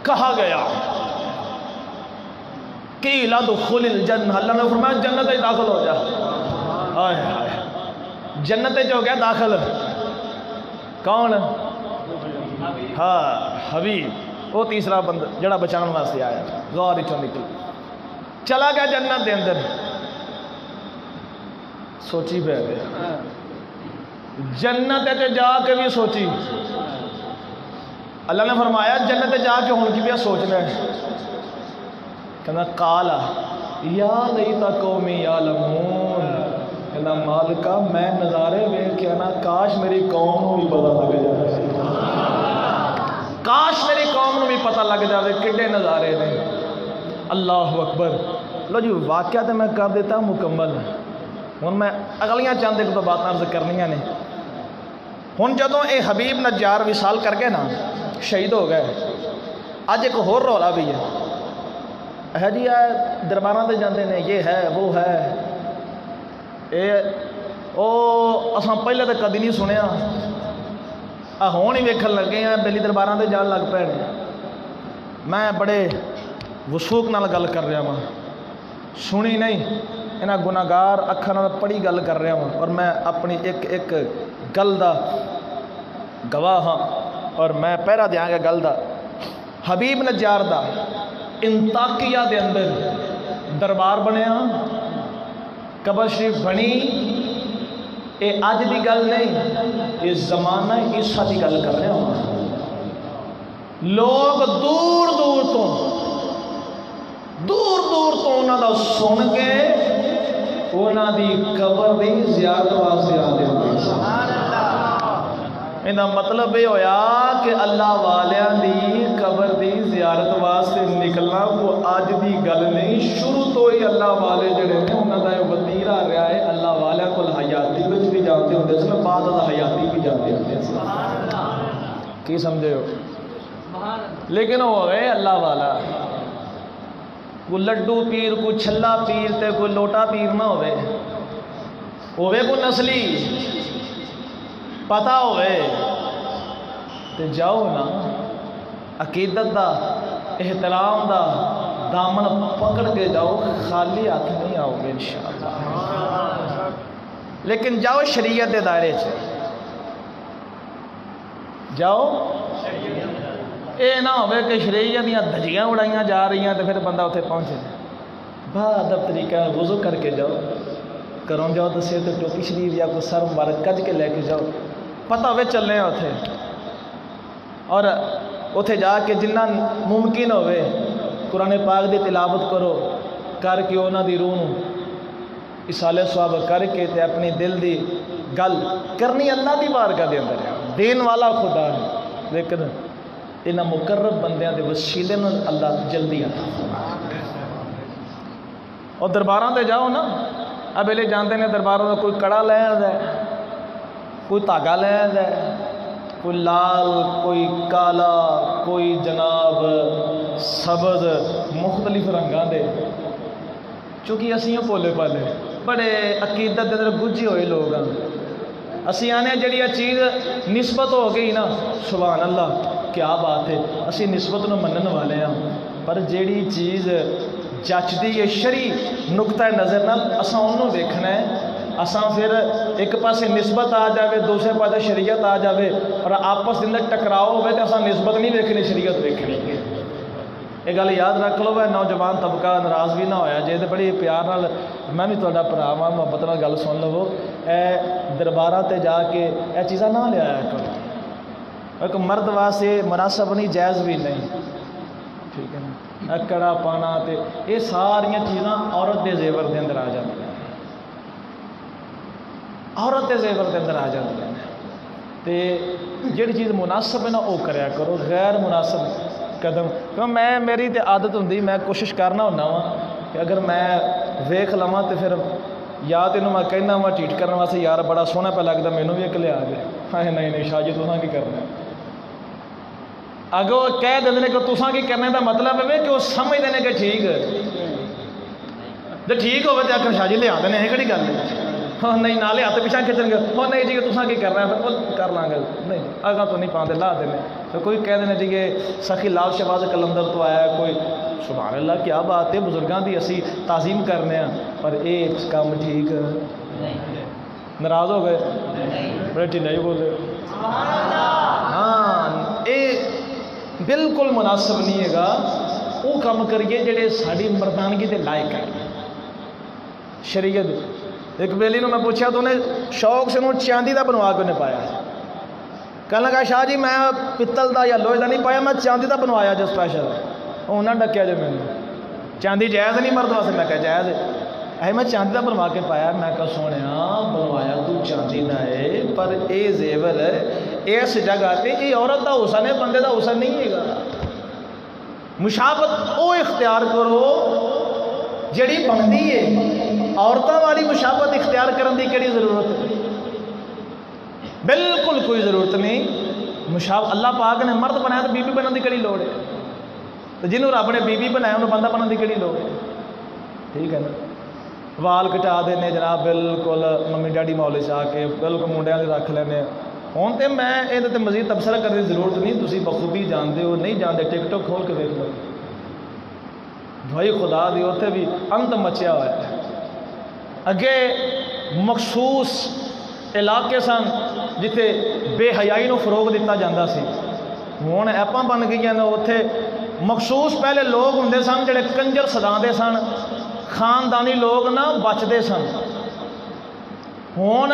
کہا گیا قیل ادخل الجنہ، اللہ نے فرمایا جنت میں داخل ہو جا. آئے آئے جنت جو گیا داخل کون؟ ہاں حبیب، وہ تیسرا بندہ جڑا بچان واسطے آیا غار چوں نکل چلا گیا جنت دے اندر. سوچی پہ گیا جنت تے جا کے بھی سوچی اللہ نے فرمایا جنت جا کے ہوں کی پیا سوچنا ہے، کہنا قالا یا لیتا قومی یعلمون، کہنا مالکا میں نظارے ویکھ کے نا کاش میری قوم کو بھی پتہ لگ جائے، کاش میری قوم کو بھی پتہ لگ جائے کڈے نظارے نے۔ اللہ اکبر۔ لو جی واقعہ تو میں کر دیتا مکمل، ہوں میں اگلیاں چند ایک دو باتیں عرض کرنیاں نے۔ ہوں جدوں اے حبیب نجار وصال کر گئے نا، شہید ہو گئے، اج ایک ہور رولا بھی ہے جی درباراں تے جاندے نے، یہ ہے وہ ہے، اساں پہلے تو کدی نہیں سنیا، ہون ہی ویکھن لگے ہیں بیلی درباراں تے جان لگ پے۔ میں بڑے وثوق نال گل کر رہا ہاں، سنی نہیں، انہاں گناہگار اکھاں نال پڑھی گل کر رہا ہوں، اور میں اپنی ایک ایک گل دا گواہ ہاں، اور میں پہرا دیاں گا گل دا۔ حبیب نجار دا انطاکیہ دے اندر دربار بنیا، قبر شریف بنی، اے اج دی گل نہیں، یہ زمانہ عیسیٰ دی گل کر رہے ہوں۔ لوگ دور دور تو انہاں دا سن کے انہاں دی قبر دی زیارت واسطے آ دے۔ انہا مطلب یہ ہویا کہ اللہ والیاں دی قبر دی زیارت واسطے نکلنا وہ آج دی گل نہیں، شروع تو ہی اللہ والے جڑے نے انہاں دا وتیرہ رہا ہے، اللہ والیاں کول حیاتی وچ بھی جانتے ہوندے سن، بعد دا حیاتی بھی جانتے ہوندے سن۔ کی سمجھے ہو؟ لیکن ہو گئے اللہ والا، کوئی لڈو پیر، کوئی چھلا پیر تے کوئی لوٹا پیر نہ ہوئے کوئی نسلی پتہ ہوئے تے جاؤ نا، عقیدت دا احترام دا دامن پکڑ کے جاؤ، خالی ہاتھ نہیں آؤ گے انشاءاللہ۔ لیکن جاؤ شریعت دے دائرے سے جاؤ، اے نہ ہوئے کہ شریعت دیاں دھجیاں اڑائیاں جا رہی ہیں تو پھر بندہ اتنے پہنچے، بادب طریقہ وضو کر کے جاؤ، کروں جاؤ تو سر تے ٹوپی شریف یا کوئی سر مبارک کج کے لے کے جاؤ، پتہ ہوئے چلنے ہیں اتنے، اور اتنے جا کے جنہ ممکن ہوئے قرآن پاک دی تلاوت کرو، کر کے انہاں دی روح اصالہ ثواب کر کے تے اپنی دل دی گل کرنی اللہ دی بارگاہ دے اندر ہے، دین والا خدا ہے، لیکن انہاں مقرب بندیاں دے وسیلے نال اللہ جلدی آتا۔ اور درباراں تے جاؤ نا، اب ایلے جانتے ہیں درباراں دا کوئی کڑا لے آندا ہے، کوئی دھاگا لے آندا ہے، کوئی لال، کوئی کالا، کوئی جناب سبز، مختلف رنگاں دے، چونکہ اسیاں پولے پالے بڑے عقیدت دے اندر گجے ہوئے لوگ ہیں، اسی آنے جڑی چیز نسبت ہو گئی نا، سبحان اللہ کیا بات ہے، اسی نسبت نو منن والے ہیں، پر جیڑی چیز جچدی ہے شرعی نقطہ نظر نال اساں انہوں دیکھنا ہے، اساں پھر ایک پاسے نسبت آ جاوے، دوسرے پاسے شریعت آ جاوے، اور آپس دے اندر ٹکراؤ ہوئے تو اساں نسبت نہیں دیکھنی، شریعت دیکھنی ہے۔ یہ گل یاد رکھ لو، نوجوان طبقہ ناراض بھی نہ ہویا جے، بڑی پیار نال میں بھی تہاڈا بھرا ہاں، محبت نال گل سن لو، اے درباراں تے جا کے اے چیزاں نہ لے آیا کرو، ایک مرد واسطے مناسب نہیں، جائز بھی نہیں، ٹھیک ہے نا، کڑا پانا تے یہ ساریاں چیزاں عورت دے زیور دے اندر آ جاندیاں، عورت دے زیور دے اندر آ جاندیاں تے جڑی چیز مناسب ہے نا وہ کریا کرو، غیر مناسب قدم کیوں میں میری تے عادت ہوندی، میں کوشش کرنا ہونا وا کہ اگر میں ویکھ لواں تے پھر یا تینوں میں کہنا وا ٹھیٹ کرنے واسطے یار بڑا سوہنا پہ لگتا، مینوں بھی ایک لیا گیا، ہاں نہیں شاہ جی تساں کی کرنا، اگوں کہہ دیں کہ تساں کی کرنے کا مطلب ہے کہ وہ سمجھتے ہیں کہ ٹھیک ہے، جب ٹھیک ہوئے تو آخر شاہ جی لیا دینے یہ کہڑی گل ہے، ہاں نہیں نالے ہاتھ پیچھا کھچن گے، ہاں نہیں جی تساں کی کرنا ہے، پھر وہ کر لیں گے، نہیں اگاں تو نہیں پاتے لا دینے، تو کوئی کہہ دینا جی کہ سخی لال شہباز قلندر تو آیا ہے، کوئی سبحان اللہ کیا بات ہے، بزرگاں دی اسی تعظیم کرنے ہیں، پر ایک کام ٹھیک ناراض ہو گئے، بڑے ٹھنڈائی بولے، ہاں یہ بالکل مناسب نہیں ہے گا، وہ کام کریے جڑے ساری مردانگی دے لائق ہے، شریعت۔ ایک بیلی نے میں پوچھا تو انہیں شوق سے انہوں چاندی دا بنوا کے انہیں پایا، کہنے لگا شاہ جی میں پتل دا یا لوہے دا نہیں پایا، میں چاندی دا بنوایا جو اسپیشل، انہاں ڈکیا جو میں چاندی جائز نہیں مرد واسطے، میں کہا جائز ہے، اے میں چاندی دا بنوا کے پایا، میں کہا سونے بنوایا تو چاندی دا ہے پر اے زیور اس جگہ تے اے عورت دا حسن ہے، بندے دا حسن نہیں ہے گا۔ مشابہت او اختیار کرو جڑی بندی ہے، عورتوں والی مشابہت اختیار کرنے کی کیڑی ضرورت ہے؟ بالکل کوئی ضرورت نہیں۔ اللہ پاک نے مرد بنایا تو بی بی بننے کی کیڑی لوڑ ہے؟ تو جنہوں رب نے بی بی بنایا انہوں بندہ بننے کی کیڑی لوڑ ہے؟ ٹھیک ہے نا، وال کٹا دینے جناب بالکل ممی ڈیڈی مولے سے آ کے بالکل منڈیاں سے رکھ لینے۔ ہوں تو میں یہ مزید تبصرہ کرنے کی ضرورت نہیں، تسی بخوبی جانتے ہو، نہیں جانتے ٹک ٹاک کھول کے دیکھ لو، بھائی خدا دی اتنے بھی انت مچیا ہوا ہے۔ اگے مخصوص علاقے سن جتھے بے حیائی نو فروغ دیتا جاتا سی، ہوں ایپاں بن گئی ہیں اتنے مخصوص پہلے لوگ ہوندے سن جڑے کنجر سداندے سن، خاندانی لوگ نہ بچتے سن۔ ہوں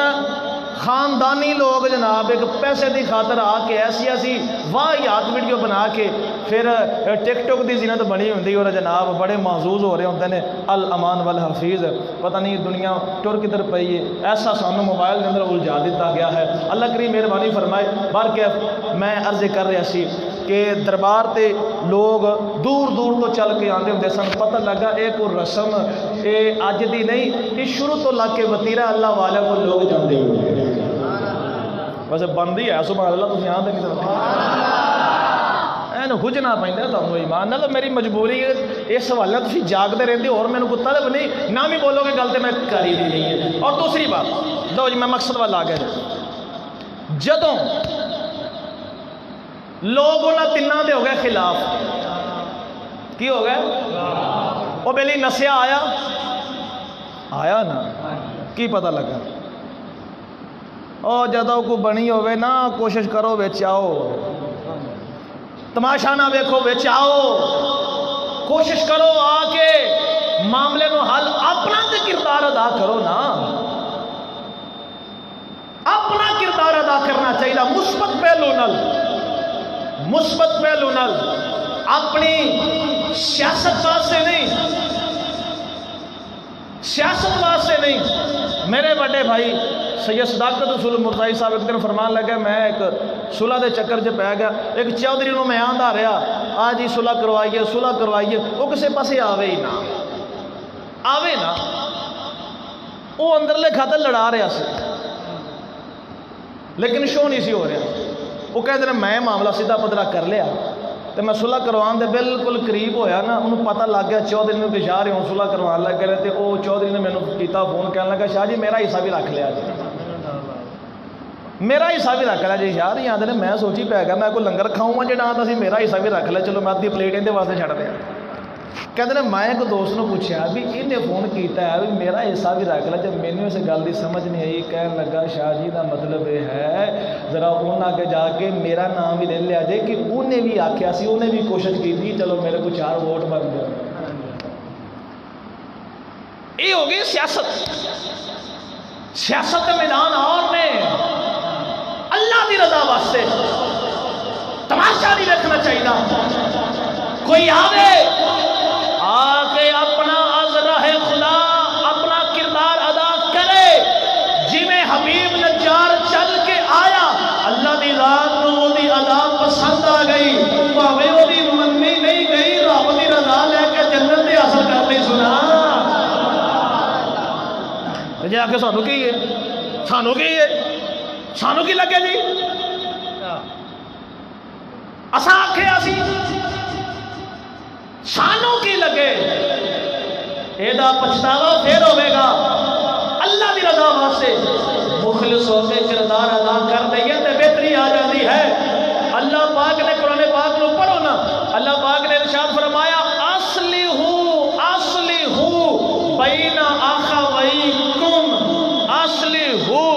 خاندانی لوگ جناب ایک پیسے دی خاطر آ کے ایسی ایسی واہیات ویڈیو بنا کے پھر ٹک ٹاک دی زینت بنی ہوندی اور جناب بڑے محظوظ ہو رہے ہوتے ہیں، الامان والحفیظ، پتہ نہیں دنیا ٹر کدھر پئی ہے، ایسا سانو موبائل کے اندر الجھا دیتا گیا ہے۔ اللہ کریم مہربانی فرمائے۔ بہرکیف میں عرض کر رہا سی کہ دربار تے لوگ دور دور تو چل کے آتے ہوتے سن، پتہ لگا ایک رسم یہ اج دی نہیں، یہ شروع تو لگ کے وتیرا اللہ والے کو لوگ جانتے ہوئے ویسے بندی ہے۔ سبحان اللہ، تم یہاں نہیں حجنا پہ تمہیں ایمان نہ، میری مجبوری ہے اس حوالے تھی جاگتے رہتے اور میرے کتا تو نہیں نہ بھی بولو گے گل تو میں کر ہی نہیں ہے۔ اور دوسری بات لو جی میں مقصد والا آ گیا، جدوں لوگ انہوں تینوں دے ہو گئے خلاف، کی ہو گئے وہ بیلی نسیا آیا نا، کی پتہ لگا او جدوں کو بنی ہوئے نا کوشش کرو وچ آؤ، تماشا نہ ویکھو وچ آؤ، کوشش کرو آ کے معاملے نو حل اپنا تے کردار ادا کرو نا، اپنا کردار ادا کرنا چاہیے مثبت پہلو نال، مثبت پہلو نال، اپنی سیاست واسطے نہیں، سیاست واسطے نہیں۔ میرے بڑے بھائی سید صداقت رسول مرتضی صاحب ایک دن فرمان لگا، میں ایک صلح دے چکر چ پی گیا، ایک چودھری نو میں آندا رہا آ جی صلح کروائیے، وہ کسے پاسے آوے ہی نہ آوے نا، وہ اندرلے خاطر لڑا رہا سی لیکن شو نہیں سی ہو رہا۔ وہ کہتے ہیں میں معاملہ سیدھا پدرا کر لیا تو میں صلح کروان دے بالکل قریب ہویا نا، انہوں پتہ لگ گیا چودھری نے کہ شاہ رہے ہوں صلح کروان لگ گئے، تو وہ چودھری نے میں نے کیتا فون کہنے لگا شاہ جی میرا حصہ بھی رکھ لیا جی، میرا حصہ بھی رکھ لیا جی۔ شاہ رہی آدھے میں سوچی پہ گیا میں کوئی لنگر کھاؤں گا جہاں تو میرا حصہ بھی رکھ لیا، چلو میں ادھی پلیٹ اندر واسطے چھڑ دیا۔ کہتے ہیں میں ایک دوست نے پوچھا بھی انہیں فون کیتا ہے بھی میرا حصہ بھی رکھ لیا، جب مینوں اس گل کی سمجھ نہیں آئی کہنے لگا شاہ جی کا مطلب یہ ہے ذرا انہوں آگے جا کے میرا نام بھی لے لیا جائے کہ انہیں بھی آخیا سی، انہیں بھی کوشش کی تھی، چلو میرے کو 4 ووٹ بن گئے۔ یہ ہو گئی سیاست، سیاست میدان اور نے اللہ کی رضا واسطے تماشا نہیں رکھنا چاہیے، کوئی آوے آ کے اپنا از راہ خدا اپنا کردار ادا کرے، جی میں حبیب نجار چل کے آیا اللہ دی ذات نو وہ دی ادا پسند آ گئی، پاوے وہ دی مننی نہیں گئی، رب دی رضا لے کے جنت دے حاصل کر لی۔ سنا جی آ کے سانو کی ہے، سانو کی ہے، سانو کی لگے جی اساں آکھے اسی سانو کی لگے، یہ پچھتاوا پھر ہوئے گا۔ اللہ دی رضا واسطے مخلص ہو کے کردار ادا کر دئیے تو بہتری آ جاتی ہے۔ اللہ پاک نے قرآن پاک نو پڑھو نا، اللہ پاک نے ارشاد فرمایا اصلحوا بین اخویکم، اصلحوا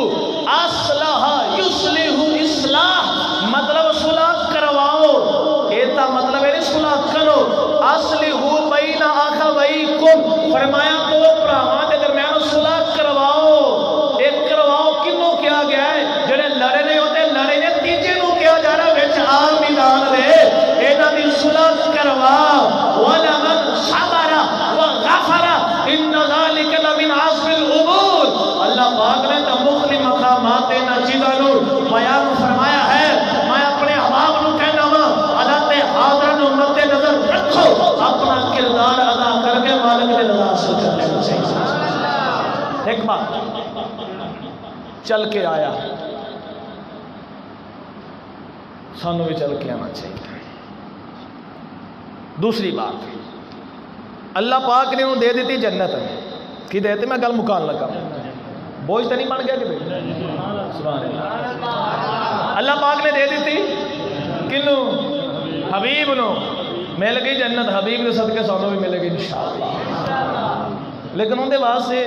اصلح یصلح اصلاح، مطلب صلح کرواؤ، ایتا مطلب ہے صلح کرو، اصلحوا بین اخویکم، فرمایا دو بھراواں دے درمیان صلح کرواؤ۔ ایک کرواؤ کنوں کیا گیا ہے جڑے لڑے نے ہوتے چل کے آیا، سانو بھی چل کے آنا چاہیے۔ دوسری بات، اللہ پاک نے انہوں دے دیتی جنت، کی دے دیتی؟ میں گل مکان لگا، بوجھ تو نہیں بن گیا کہ سبحان اللہ۔ اللہ پاک نے دے دیتی کنوں؟ حبیب نو مل گئی جنت، حبیب کے صدقے سانو بھی ملے گی انشاءاللہ۔ لیکن اندر واسطے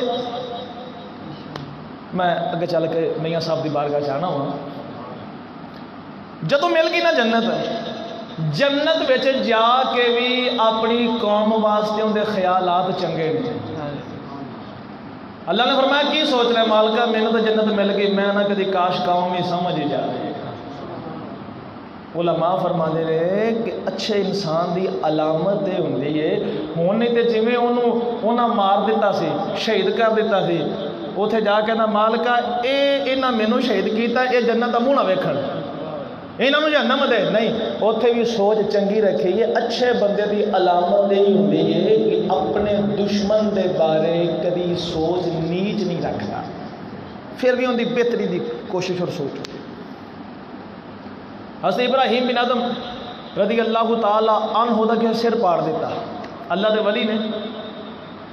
میں اگے چل کے میاں صاحب کی بارگاہ چاہنا ہوا، جدو مل گئی نا جنت، جنت بچ جا کے بھی اپنی قوم واسطے اندر خیالات چنگے نے۔ اللہ نے فرمایا کی سوچ رہا ہے مالکا، مینوں تو جنت مل گئی، میں نہ کدی کاش قوم ہی سمجھ ہی جائے۔ علماء فرما دے رہے کہ اچھے انسان دی علامت یہ ہوندی ہے، ہون نہیں تے جویں انہاں مار دیتا سی، شہید کر دیتا سی، اوتھے جا کے نا مالکا انہاں مینوں شہید کیتا، اے جنت دا منہ نہ ویکھن، انہاں نوں جہنم دے نہیں۔ اوتھے بھی سوچ چنگی رکھی، یہ اچھے بندے دی علامت یہی ہوندی ہے کہ اپنے دشمن دے بارے کبھی سوچ نیچ نہیں رکھتا، پھر بھی ان دی بہتری دی کوشش اور سوچ۔ حضرت ابراہیم بن آدم رضی اللہ تعالی عنہ دا کہ سر پاڑ دیتا، اللہ دے ولی نے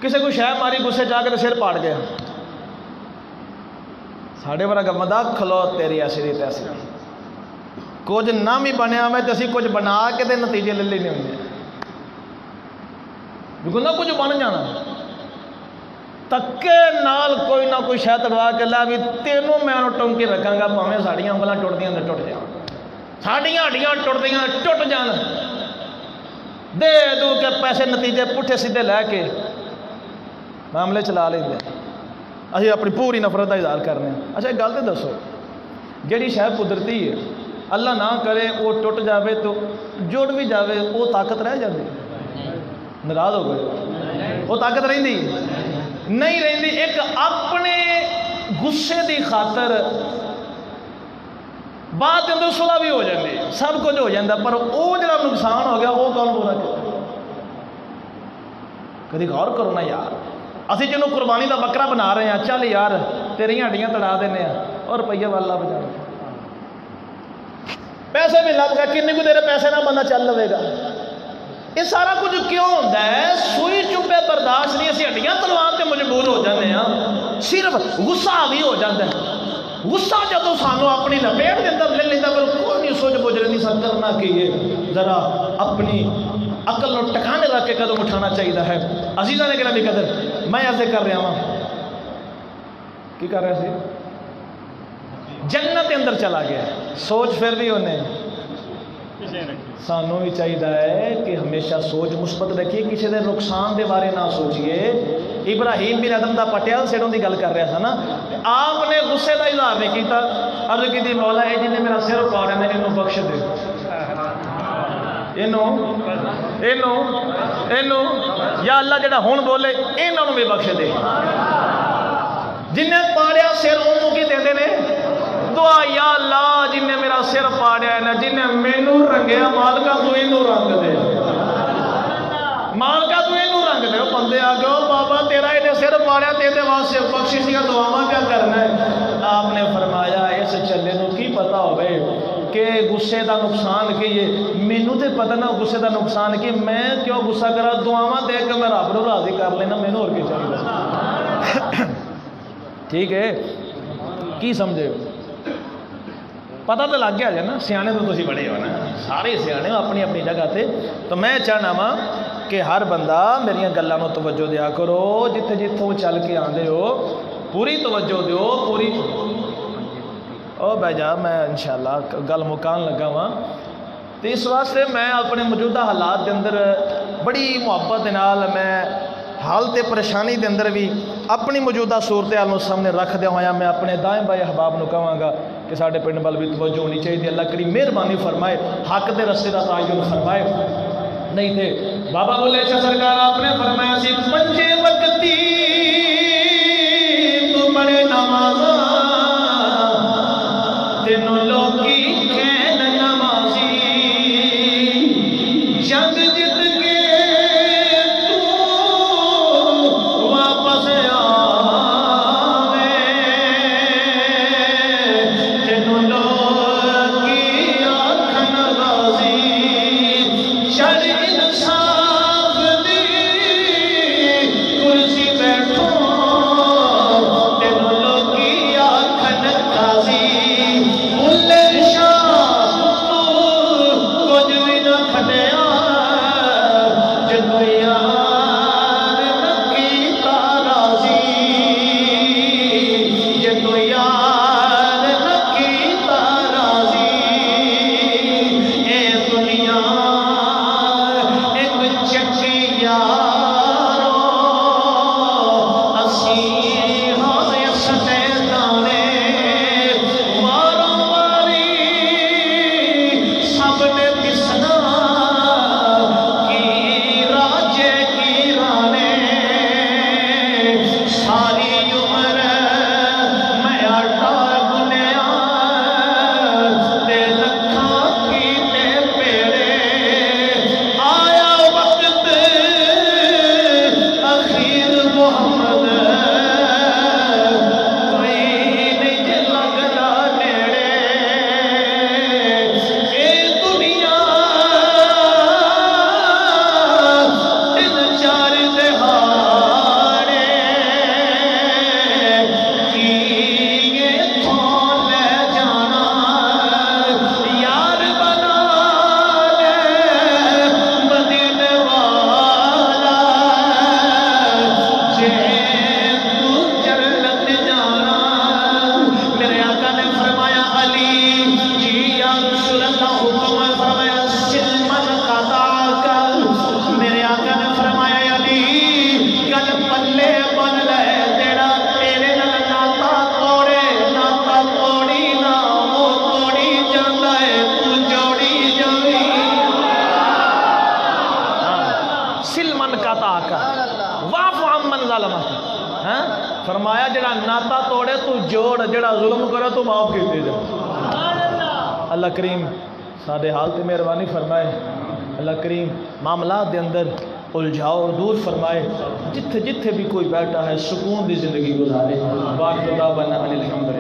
کسی کو شے ماری، غصے جا کے سر پاڑ گیا۔ ساڑھے ورا کا مداق کھلو تیری ایسی تیسی، کچھ نہ بھی بنیا میں تو اسی کچھ بنا کے دے نتیجے لے لینے ہوں گے، کیونکہ نہ کچھ بن جانا تکے نال کوئی نہ کوئی شاید تڑوا کے لا بھی تینوں میں انہوں ٹونکی رکھاں گا، پاویں ساڑیاں انگلاں ٹوٹ دیاں ٹوٹ جان، ساڑیاں ہڈیاں ٹوٹ دیاں ٹوٹ جان، دے دو کے پیسے نتیجے پٹھے سیدھے لے کے معاملے چلا لیں گے، اسی اپنی پوری نفرت کا اظہار کرنے۔ اچھا ایک گل تو دسو، جیڑی شاید قدرتی ہے اللہ نہ کرے وہ ٹوٹ جاوے تو جوڑ بھی جاوے وہ طاقت رہ جاتی؟ ناراض ہو گئے، وہ طاقت رہندی نہیں رہندی۔ ایک اپنے غصے دی خاطر بات اندر صلح بھی ہو جاتی، سب کچھ ہو جاتا، پر وہ جڑا نقصان ہو گیا وہ کون پورا کرے؟ کدی غور کرو نا یار، اسی جنوں قربانی دا بکرا بنا رہے ہیں، چل یار تیریاں ہڈیاں تڑا دینے ہیں اور روپیہ والا بجا پیسے بھی لگ گئے، کنی کو دیر پیسے نہ بندہ چل لوے گا۔ یہ سارا کچھ کیوں ہوتا ہے؟ سوئی چپے برداشت نہیں، اسی ہڈیاں تلوان تے مجبور ہو جاتے ہیں، صرف غصہ بھی ہو جاتا ہے۔ غصہ جدو سانو اپنی لپیٹ کے اندر لے لیتا، پھر کوئی نہیں سوچ بوجھ رہی سر کرنا کہ یہ ذرا اپنی عقل نو ٹکانے رکھ کے قدم اٹھانا چاہیے ہے۔ عزیزاں نے گرامی قدر، میں ایسے کر رہا ہوں، کی کر رہے تھے؟ جنت اندر چلا گیا، سوچ پھر بھی انہیں سانوں بھی چاہیے کہ ہمیشہ سوچ مثبت رکھیے، کسی دے نقصان دے بارے نہ سوچیے۔ ابراہیم بن آدم دا پٹیا سیڑوں دی گل کر رہا تھا نا، آپ نے غصے دا اظہار نہیں کیتا، عرض کی مولا اے جن نے میرا سر پاڑا ہے انہوں بخش دے، یا اللہ جڑا ہون بولے انہوں بھی بخش دے۔ جن نے پاڑیا سر انہوں کی دے نے دعا، یا اللہ جن نے میرا سر پاڑیا ہے نا، جن نے مینوں رنگیا مالکا تو انہوں رنگ دے، مالکا تو انہوں رنگ دے۔ بندے آ گئے بابا تیرا انہیں سر پاڑیا تیرے واسطے بخشش کا دعاواں کیا کرنا ہے؟ آپ نے فرمایا اس چلے نو کی پتا ہوئے کہ غصے دا نقصان کی ہے، مینوں تے پتہ نہ غصے دا نقصان کی، میں کیوں غصہ کرا؟ دعاواں دے کے میں رب نوں راضی کر لینا، مینوں اور کی چاہیے؟ ٹھیک ہے، کی سمجھے؟ پتہ تو لگ گیا جائے نا، سیانے تو تسی بڑے ہو نا، سارے سیانے ہو اپنی اپنی جگہ تے۔ تو میں چاہنا وا کہ ہر بندہ میری گلاں نو توجہ دیا کرو، جتھے جتھوں چل کے آندے ہو پوری توجہ دیو، پوری او بہ جا، میں انشاءاللہ گل مکان لگا وا۔ تو اس واسطے میں اپنے موجودہ حالات کے اندر بڑی محبت دے نال میں حالت پریشانی دے اندر بھی اپنی موجودہ صورتحال سامنے رکھ دیا ہوا، میں اپنے دائیں بائیں احباب نو کہاں گا کہ ساڈے پنڈ بل بھی توجہ ہونی چاہیے، اللہ کری مہربانی فرمائے، حق دے رستے کا تعین فرمائے۔ نہیں تھے بابا بولے شاہ سرکار آپ نے فرمایا سی پنجے وقتی تو بڑے نمازاں تینوں لوگی کہن نمازی، جنگ جت کے تو واپس آوے، فرمایا جڑا ناتا توڑے تو جوڑ، جڑا ظلم کرے تو معاف کیتے جا۔ اللہ کریم سادے حال تے مہربانی فرمائے، اللہ کریم معاملات دے اندر الجھاؤ دور فرمائے، جتھے جتھے بھی کوئی بیٹھا ہے سکون دی زندگی گزارے۔ باقی خدا بنا الحمد